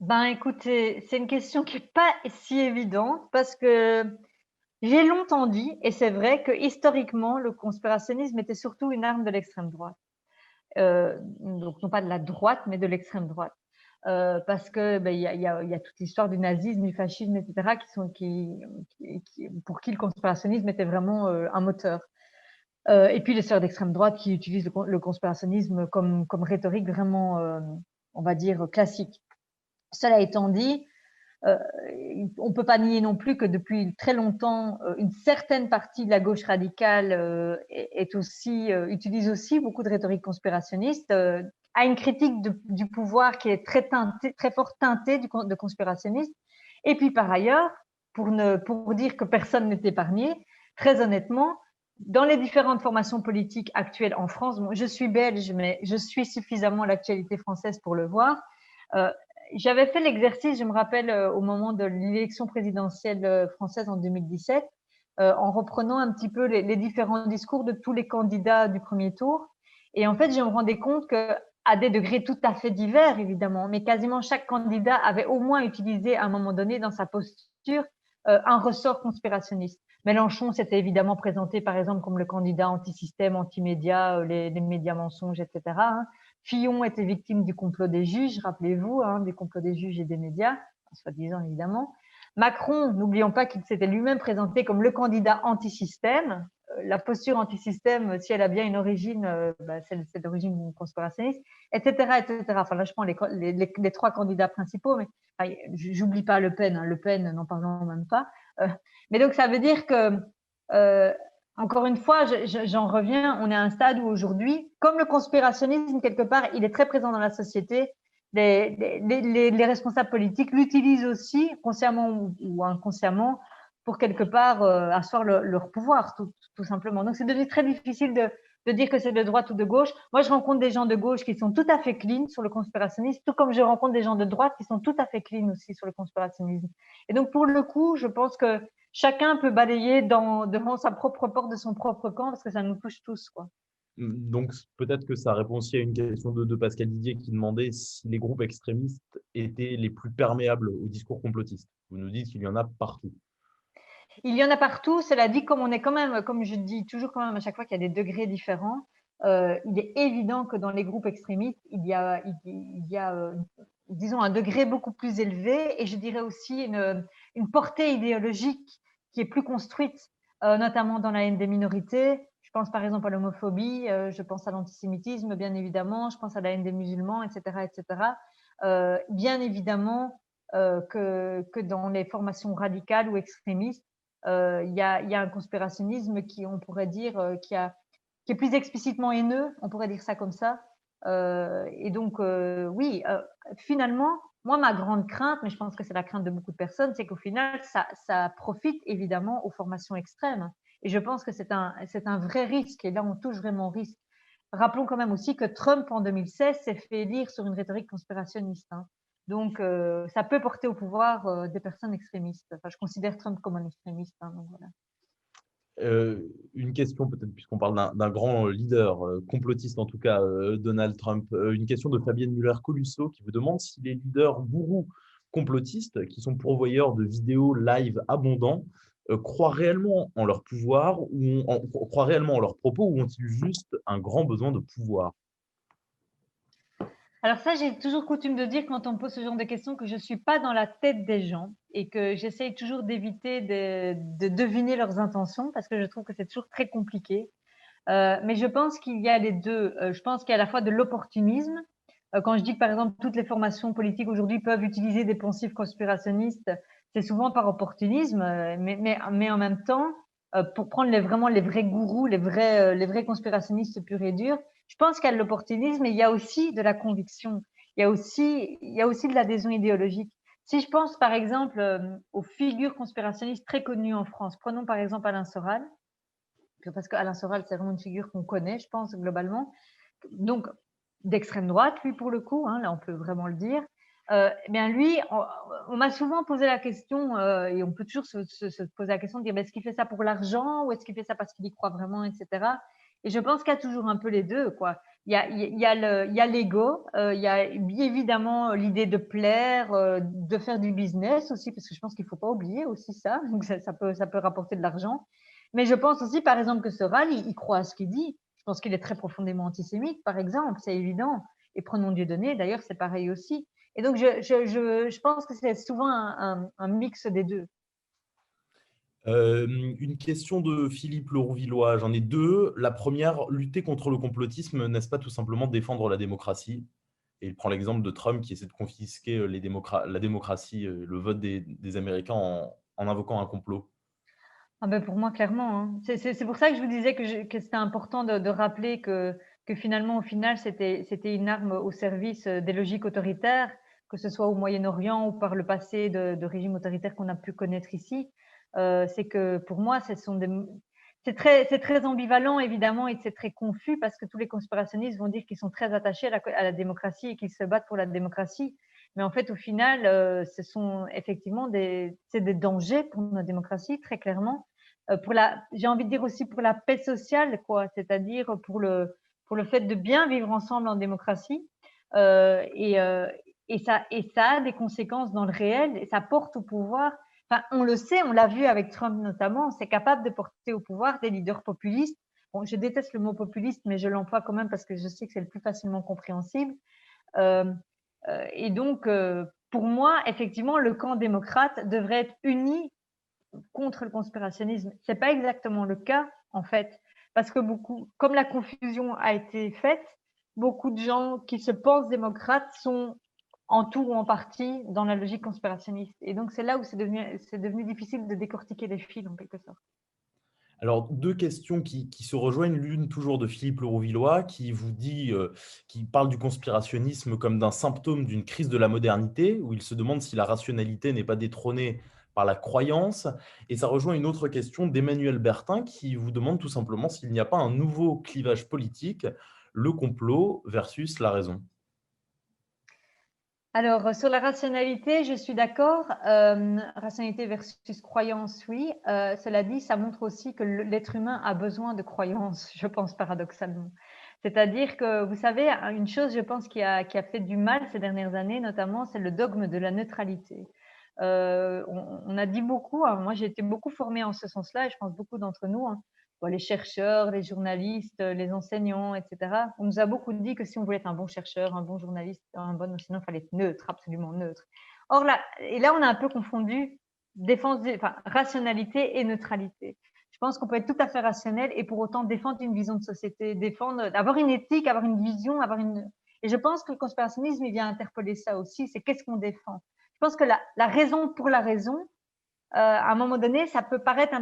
Ben, écoutez, c'est une question qui n'est pas si évidente parce que j'ai longtemps dit, et c'est vrai que historiquement, le conspirationnisme était surtout une arme de l'extrême droite. Donc, non pas de la droite, mais de l'extrême droite. Parce que il y a toute l'histoire du nazisme, du fascisme, etc., pour qui le conspirationnisme était vraiment un moteur. Et puis les sœurs d'extrême droite qui utilisent le conspirationnisme comme rhétorique vraiment, on va dire, classique. Cela étant dit, on ne peut pas nier non plus que depuis très longtemps, une certaine partie de la gauche radicale utilise aussi beaucoup de rhétorique conspirationniste, a une critique du pouvoir qui est très fort teintée de conspirationniste. Et puis par ailleurs, pour dire que personne n'est épargné, très honnêtement, dans les différentes formations politiques actuelles en France, bon, je suis belge, mais je suis suffisamment l'actualité française pour le voir. J'avais fait l'exercice, je me rappelle, au moment de l'élection présidentielle française en 2017, en reprenant un petit peu les différents discours de tous les candidats du premier tour. Et en fait, je me rendais compte que, à des degrés tout à fait divers, évidemment, mais quasiment chaque candidat avait au moins utilisé à un moment donné dans sa posture un ressort conspirationniste. Mélenchon s'était évidemment présenté, par exemple, comme le candidat anti-système, anti-médias, les médias mensonges, etc. Hein. Fillon était victime du complot des juges, rappelez-vous, hein, du complot des juges et des médias, soi-disant évidemment. Macron, n'oublions pas qu'il s'était lui-même présenté comme le candidat anti-système. La posture anti-système, si elle a bien une origine, c'est d'origine conspirationniste, etc., etc. Enfin, là, je prends les trois candidats principaux, mais enfin, j'oublie pas Le Pen. Hein, Le Pen, n'en parlons même pas. Mais donc, ça veut dire que encore une fois, j'en reviens, on est à un stade où aujourd'hui, comme le conspirationnisme, quelque part, il est très présent dans la société, les responsables politiques l'utilisent aussi, consciemment ou inconsciemment, pour quelque part asseoir leur pouvoir, tout simplement. Donc, c'est devenu très difficile de dire que c'est de droite ou de gauche. Moi, je rencontre des gens de gauche qui sont tout à fait clean sur le conspirationnisme, tout comme je rencontre des gens de droite qui sont tout à fait clean aussi sur le conspirationnisme. Et donc, pour le coup, je pense que chacun peut balayer devant sa propre porte de son propre camp parce que ça nous touche tous, quoi. Donc, peut-être que ça répond aussi à une question de Pascal Didier qui demandait si les groupes extrémistes étaient les plus perméables au discours complotiste. Vous nous dites qu'il y en a partout. Il y en a partout. Cela dit, comme on est quand même, comme je dis toujours quand même à chaque fois qu'il y a des degrés différents, il est évident que dans les groupes extrémistes, il y a disons, un degré beaucoup plus élevé et je dirais aussi une portée idéologique qui est plus construite, notamment dans la haine des minorités. Je pense par exemple à l'homophobie, je pense à l'antisémitisme, bien évidemment, je pense à la haine des musulmans, etc., etc. Bien évidemment que dans les formations radicales ou extrémistes, il y a un conspirationnisme qui, on pourrait dire, qui est plus explicitement haineux, on pourrait dire ça comme ça. Et donc, oui, finalement, moi, ma grande crainte, mais je pense que c'est la crainte de beaucoup de personnes, c'est qu'au final, ça profite évidemment aux formations extrêmes. Et je pense que c'est un vrai risque. Et là, on touche vraiment au risque. Rappelons quand même aussi que Trump, en 2016, s'est fait élire sur une rhétorique conspirationniste. Hein. Donc, ça peut porter au pouvoir des personnes extrémistes. Enfin, je considère Trump comme un extrémiste. Hein, donc voilà. Une question peut-être, puisqu'on parle d'un grand leader, complotiste en tout cas, Donald Trump. Une question de Fabienne Muller-Colusso qui vous demande si les leaders gourous complotistes, qui sont pourvoyeurs de vidéos live abondants, croient réellement en leur pouvoir ou croient réellement en leurs propos ou ont-ils juste un grand besoin de pouvoir? Alors ça, j'ai toujours coutume de dire quand on me pose ce genre de questions que je suis pas dans la tête des gens et que j'essaye toujours d'éviter de deviner leurs intentions parce que je trouve que c'est toujours très compliqué. Mais je pense qu'il y a les deux. Je pense qu'il y a à la fois de l'opportunisme. Quand je dis que, par exemple, toutes les formations politiques aujourd'hui peuvent utiliser des poncifs conspirationnistes, c'est souvent par opportunisme, mais en même temps, pour prendre vraiment les vrais gourous, les vrais conspirationnistes purs et durs, je pense qu'il y a de l'opportunisme et il y a aussi de la conviction. Il y a aussi de l'adhésion idéologique. Si je pense, par exemple, aux figures conspirationnistes très connues en France, prenons par exemple Alain Soral, parce qu'Alain Soral, c'est vraiment une figure qu'on connaît, je pense, globalement. Donc, d'extrême droite, lui, pour le coup, hein, là, on peut vraiment le dire. Eh bien, lui, on m'a souvent posé la question, et on peut toujours se poser la question de dire, est-ce qu'il fait ça pour l'argent ou est-ce qu'il fait ça parce qu'il y croit vraiment, etc. Et je pense qu'il y a toujours un peu les deux, quoi. Il y a l'ego, il y a évidemment l'idée de plaire, de faire du business aussi, parce que je pense qu'il ne faut pas oublier aussi ça, donc ça peut rapporter de l'argent. Mais je pense aussi, par exemple, que Soral, il croit à ce qu'il dit. Je pense qu'il est très profondément antisémite, par exemple, c'est évident. Et prenons Dieudonné, d'ailleurs, c'est pareil aussi. Et donc, je pense que c'est souvent un mix des deux. Une question de Philippe Lerouvillois, j'en ai deux. La première, lutter contre le complotisme, n'est-ce pas tout simplement défendre la démocratie? Et il prend l'exemple de Trump qui essaie de confisquer la démocratie, le vote des Américains en invoquant un complot. Ah ben pour moi, clairement. Hein. C'est pour ça que je vous disais que c'était important de rappeler que finalement, au final, c'était une arme au service des logiques autoritaires, que ce soit au Moyen-Orient ou par le passé de régimes autoritaires qu'on a pu connaître ici. C'est que pour moi, c'est très ambivalent, évidemment, et c'est très confus parce que tous les conspirationnistes vont dire qu'ils sont très attachés à la démocratie et qu'ils se battent pour la démocratie. Mais en fait, au final, ce sont effectivement c'est des dangers pour notre démocratie, très clairement. J'ai envie de dire aussi pour la paix sociale, quoi, c'est-à-dire pour le fait de bien vivre ensemble en démocratie. Euh, et, euh, et ça a des conséquences dans le réel et ça porte au pouvoir. Enfin, on le sait, on l'a vu avec Trump notamment, c'est capable de porter au pouvoir des leaders populistes. Bon, je déteste le mot populiste, mais je l'emploie quand même parce que je sais que c'est le plus facilement compréhensible. Euh, et donc, pour moi, effectivement, le camp démocrate devrait être uni contre le conspirationnisme. C'est pas exactement le cas, en fait, parce que comme la confusion a été faite, beaucoup de gens qui se pensent démocrates sont en tout ou en partie dans la logique conspirationniste. Et donc, c'est là où c'est devenu difficile de décortiquer les fils, en quelque sorte. Alors, deux questions qui se rejoignent, l'une toujours de Philippe Lerouvillois, qui vous dit, qui parle du conspirationnisme comme d'un symptôme d'une crise de la modernité, où il se demande si la rationalité n'est pas détrônée par la croyance. Et ça rejoint une autre question d'Emmanuel Bertin, qui vous demande tout simplement s'il n'y a pas un nouveau clivage politique, le complot versus la raison. Alors, sur la rationalité, je suis d'accord. Rationalité versus croyance, oui. Cela dit, ça montre aussi que l'être humain a besoin de croyances, je pense, paradoxalement. C'est-à-dire que, vous savez, une chose, je pense, qui a fait du mal ces dernières années, notamment, c'est le dogme de la neutralité. On a dit beaucoup, hein, moi j'ai été beaucoup formée en ce sens-là, et je pense beaucoup d'entre nous, hein, les chercheurs, les journalistes, les enseignants, etc. On nous a beaucoup dit que si on voulait être un bon chercheur, un bon journaliste, un bon enseignant, il fallait être neutre, absolument neutre. Or là, on a un peu confondu rationalité et neutralité. Je pense qu'on peut être tout à fait rationnel et pour autant défendre une vision de société, avoir une éthique, avoir une vision, Et je pense que le conspirationnisme, il vient interpeller ça aussi, c'est qu'est-ce qu'on défend. Je pense que la raison pour la raison, à un moment donné, ça peut paraître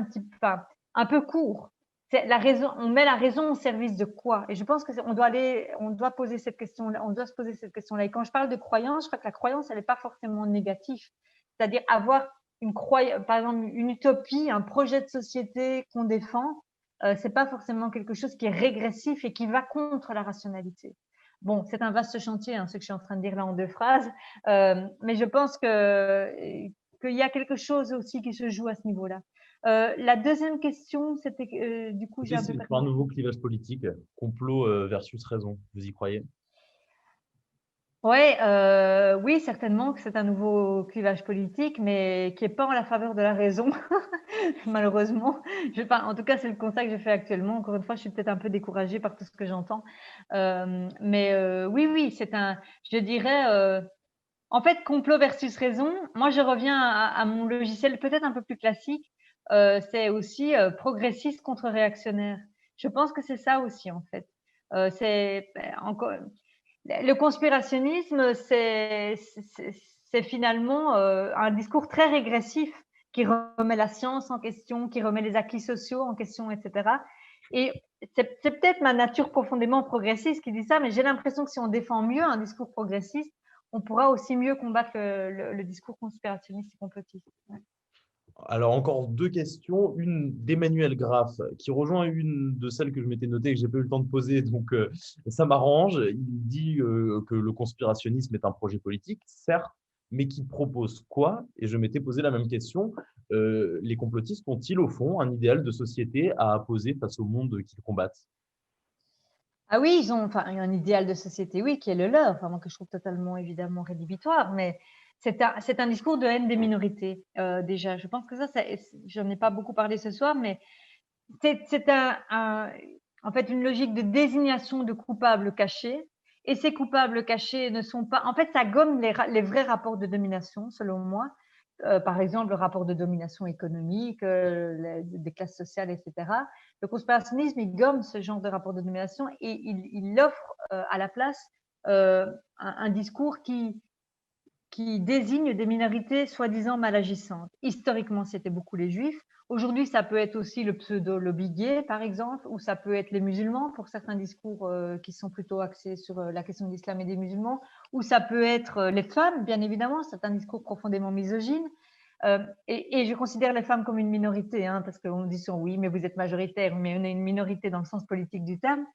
un peu court. La raison, on met la raison au service de quoi? Et je pense qu'on doit poser cette question-là, on doit se poser cette question-là. Et quand je parle de croyance, je crois que la croyance, elle n'est pas forcément négative. C'est-à-dire avoir par exemple, une utopie, un projet de société qu'on défend, c'est pas forcément quelque chose qui est régressif et qui va contre la rationalité. Bon, c'est un vaste chantier, hein, ce que je suis en train de dire là en 2 phrases, mais je pense qu'il y a quelque chose aussi qui se joue à ce niveau-là. La deuxième question, c'était du coup, j'ai un peu C'est un nouveau clivage politique, complot versus raison. Vous y croyez? Ouais, oui, certainement que c'est un nouveau clivage politique, mais qui est pas en la faveur de la raison, malheureusement. En tout cas, c'est le constat que je fais actuellement. Encore une fois, je suis peut-être un peu découragée par tout ce que j'entends. Oui, je dirais, en fait, complot versus raison. Moi, je reviens à mon logiciel peut-être un peu plus classique. C'est aussi progressiste contre réactionnaire. Je pense que c'est ça aussi, en fait. Encore le conspirationnisme, c'est finalement un discours très régressif qui remet la science en question, qui remet les acquis sociaux en question, etc. Et c'est peut-être ma nature profondément progressiste qui dit ça, mais j'ai l'impression que si on défend mieux un discours progressiste, on pourra aussi mieux combattre le discours conspirationniste et complotiste. Ouais. Alors, encore 2 questions. Une d'Emmanuel Graff, qui rejoint une de celles que je m'étais notée et que j'ai pas eu le temps de poser, donc ça m'arrange. Il dit que le conspirationnisme est un projet politique, certes, mais qui propose quoi? Et je m'étais posé la même question. Les complotistes ont-ils, au fond, un idéal de société à apposer face au monde qu'ils combattent? Ah oui, ils ont un idéal de société, oui, qui est le leur, moi que je trouve totalement évidemment rédhibitoire, mais c'est un discours de haine des minorités, déjà. Je pense que j'en ai pas beaucoup parlé ce soir, mais c'est en fait une logique de désignation de coupables cachés. Et ces coupables cachés ne sont pas. En fait, ça gomme les vrais rapports de domination, selon moi. Par exemple, le rapport de domination économique, des classes sociales, etc. Le conspirationnisme, il gomme ce genre de rapport de domination et il offre à la place un discours qui désigne des minorités soi-disant mal agissantes. Historiquement, c'était beaucoup les juifs. Aujourd'hui, ça peut être aussi le pseudo-lobby gay, par exemple, ou ça peut être les musulmans pour certains discours qui sont plutôt axés sur la question de l'islam et des musulmans, ou ça peut être les femmes, bien évidemment, c'est un discours profondément misogyne. Et je considère les femmes comme une minorité, hein, parce qu'on dit souvent oui, mais vous êtes majoritaire, mais on est une minorité dans le sens politique du terme.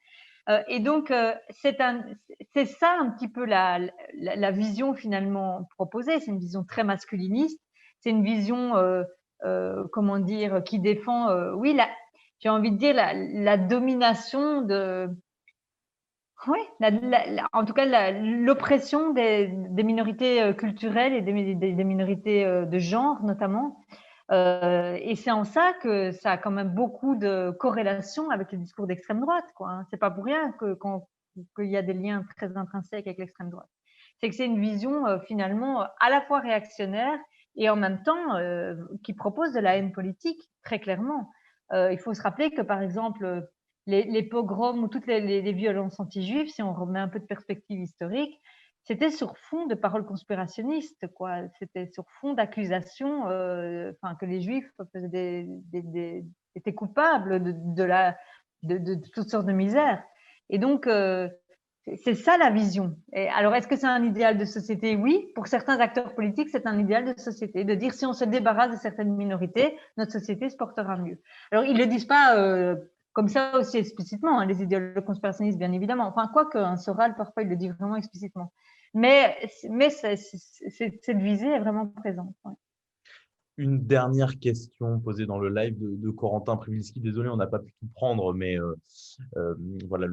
Et donc, c'est ça un petit peu la vision finalement proposée. C'est une vision très masculiniste. C'est une vision, comment dire, qui défend, oui, j'ai envie de dire la domination oui, en tout cas, l'oppression des minorités culturelles et des minorités de genre notamment. Et c'est en ça que ça a quand même beaucoup de corrélations avec le discours d'extrême droite, quoi. Hein. C'est pas pour rien qu'il y a des liens très intrinsèques avec l'extrême droite. C'est que c'est une vision finalement à la fois réactionnaire et en même temps qui propose de la haine politique, très clairement. Il faut se rappeler que par exemple les pogroms ou toutes les violences anti-juives, si on remet un peu de perspective historique, c'était sur fond de paroles conspirationnistes, quoi. C'était sur fond d'accusations, que les Juifs étaient coupables de toutes sortes de misères. Et donc, c'est ça la vision. Et alors, est-ce que c'est un idéal de société? Oui. Pour certains acteurs politiques, c'est un idéal de société. De dire si on se débarrasse de certaines minorités, notre société se portera mieux. Alors, ils le disent pas comme ça aussi explicitement, hein, les idéologues conspirationnistes, bien évidemment. Enfin, quoique, un Soral, parfois, il le dit vraiment explicitement. Mais cette visée est vraiment présente. Ouais. Une dernière question posée dans le live de Corentin Privilski. Désolé, on n'a pas pu tout prendre, mais voilà,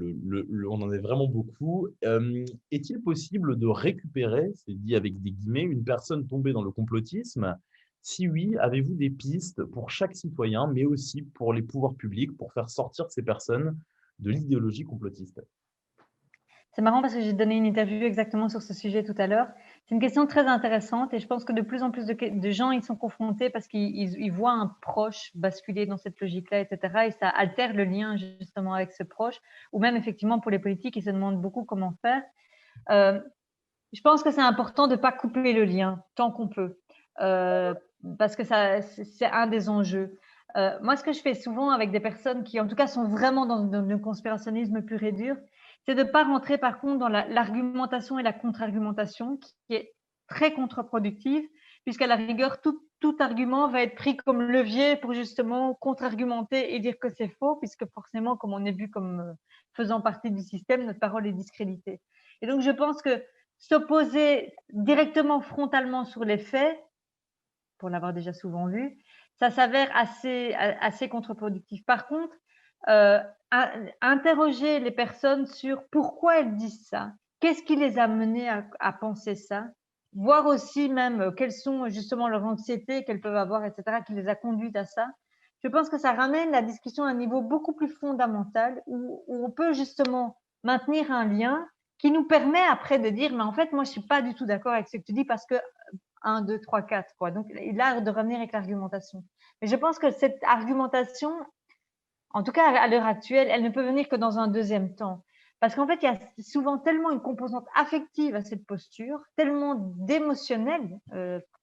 on en est vraiment beaucoup. Est-il possible de récupérer, c'est dit avec des guillemets, une personne tombée dans le complotisme? Si oui, avez-vous des pistes pour chaque citoyen, mais aussi pour les pouvoirs publics, pour faire sortir ces personnes de l'idéologie complotiste? C'est marrant parce que j'ai donné une interview exactement sur ce sujet tout à l'heure. C'est une question très intéressante et je pense que de plus en plus de gens y sont confrontés parce qu'ils voient un proche basculer dans cette logique-là, etc. Et ça altère le lien justement avec ce proche. Ou même effectivement pour les politiques, ils se demandent beaucoup comment faire. Je pense que c'est important de ne pas couper le lien tant qu'on peut, parce que c'est un des enjeux. Moi, ce que je fais souvent avec des personnes qui, en tout cas, sont vraiment dans le conspirationnisme pur et dur, c'est de ne pas rentrer, par contre, dans l'argumentation et la contre-argumentation, qui est très contre-productive, puisqu'à la rigueur, tout argument va être pris comme levier pour justement contre-argumenter et dire que c'est faux, puisque forcément, comme on est vu comme faisant partie du système, notre parole est discréditée. Et donc, je pense que s'opposer directement, frontalement sur les faits, pour l'avoir déjà souvent vu, ça s'avère assez contre-productif. Par contre, interroger les personnes sur pourquoi elles disent ça, qu'est-ce qui les a menées à penser ça, voir aussi même quelles sont justement leurs anxiétés qu'elles peuvent avoir, etc., qui les a conduites à ça. Je pense que ça ramène la discussion à un niveau beaucoup plus fondamental où on peut justement maintenir un lien qui nous permet après de dire, mais en fait, moi, je suis pas du tout d'accord avec ce que tu dis parce que 1, 2, 3, 4, quoi. Donc, là, de revenir avec l'argumentation. Mais je pense que cette argumentation, en tout cas à l'heure actuelle, elle ne peut venir que dans un deuxième temps. Parce qu'en fait, il y a souvent tellement une composante affective à cette posture, tellement d'émotionnel.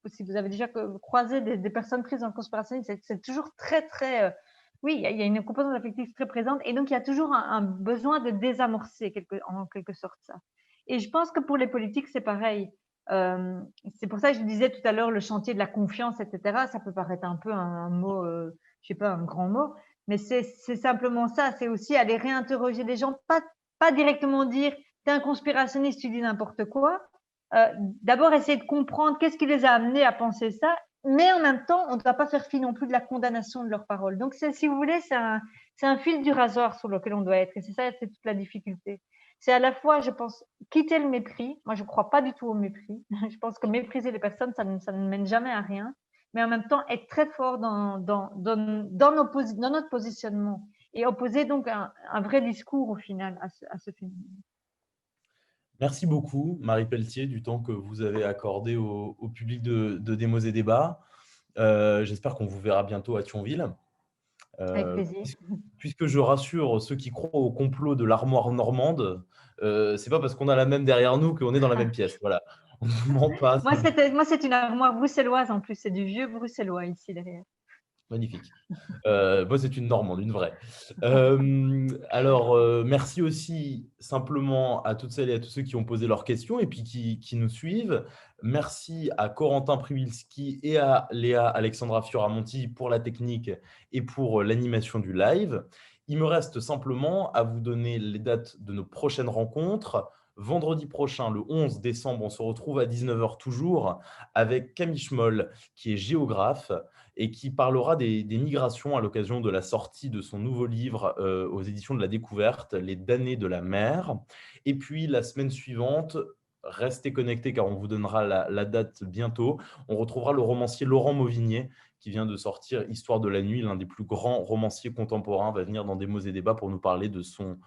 Si vous avez déjà croisé des personnes prises en conspirationnisme, c'est toujours très, très. Oui, il y a une composante affective très présente. Et donc, il y a toujours un besoin de désamorcer en quelque sorte ça. Et je pense que pour les politiques, c'est pareil. C'est pour ça que je disais tout à l'heure le chantier de la confiance, etc. Ça peut paraître un peu un mot, je sais pas, un grand mot, mais c'est simplement ça. C'est aussi aller réinterroger les gens, pas directement dire t'es un conspirationniste, tu dis n'importe quoi. D'abord essayer de comprendre qu'est-ce qui les a amenés à penser ça, mais en même temps, on ne doit pas faire fi non plus de la condamnation de leurs paroles. Donc, si vous voulez, c'est un fil du rasoir sur lequel on doit être. Et c'est ça, c'est toute la difficulté. C'est à la fois, je pense, quitter le mépris. Moi, je ne crois pas du tout au mépris. Je pense que mépriser les personnes, ça ne mène jamais à rien. Mais en même temps, être très fort dans notre positionnement et opposer donc un vrai discours au final à ce phénomène. Merci beaucoup, Marie Pelletier, du temps que vous avez accordé au public de Démos et Débats. J'espère qu'on vous verra bientôt à Thionville. Avec plaisir. Puisque je rassure ceux qui croient au complot de l'armoire normande, c'est pas parce qu'on a la même derrière nous qu'on est dans la même pièce. Voilà, on ne vous ment pas. Moi, c'est une armoire bruxelloise en plus. C'est du vieux bruxellois ici derrière. Magnifique. Moi, c'est une normande, une vraie. Alors, merci aussi simplement à toutes celles et à tous ceux qui ont posé leurs questions et puis qui nous suivent. Merci à Corentin Privilski et à Léa Alexandra Fioramonti pour la technique et pour l'animation du live. Il me reste simplement à vous donner les dates de nos prochaines rencontres. Vendredi prochain, le 11 décembre, on se retrouve à 19 h toujours avec Camille Schmoll, qui est géographe et qui parlera des migrations à l'occasion de la sortie de son nouveau livre aux éditions de la Découverte, Les damnés de la mer. Et puis, la semaine suivante, restez connectés car on vous donnera la date bientôt. On retrouvera le romancier Laurent Mauvigné qui vient de sortir Histoire de la nuit, l'un des plus grands romanciers contemporains, va venir dans Démos et Débats pour nous parler de son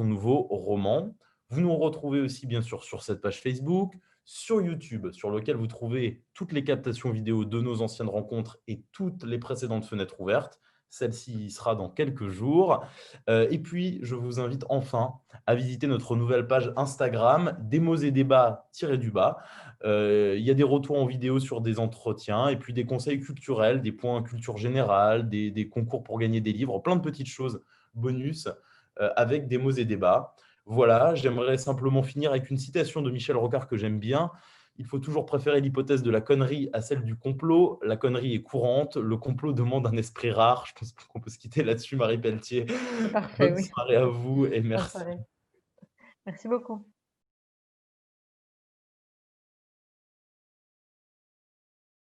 nouveau roman. Vous nous retrouvez aussi, bien sûr, sur cette page Facebook, sur YouTube, sur lequel vous trouvez toutes les captations vidéo de nos anciennes rencontres et toutes les précédentes fenêtres ouvertes. Celle-ci sera dans quelques jours. Et puis, je vous invite enfin à visiter notre nouvelle page Instagram, Démos et Débats-du-bas. Il y a des retours en vidéo sur des entretiens et puis des conseils culturels, des points culture générale, des concours pour gagner des livres, plein de petites choses bonus avec Démos et Débats. Voilà, j'aimerais simplement finir avec une citation de Michel Rocard que j'aime bien. Il faut toujours préférer l'hypothèse de la connerie à celle du complot. La connerie est courante, le complot demande un esprit rare. Je pense qu'on peut se quitter là-dessus, Marie Pelletier. C'est parfait, Bonne oui. soirée à vous et Bonne merci. soirée. Merci beaucoup.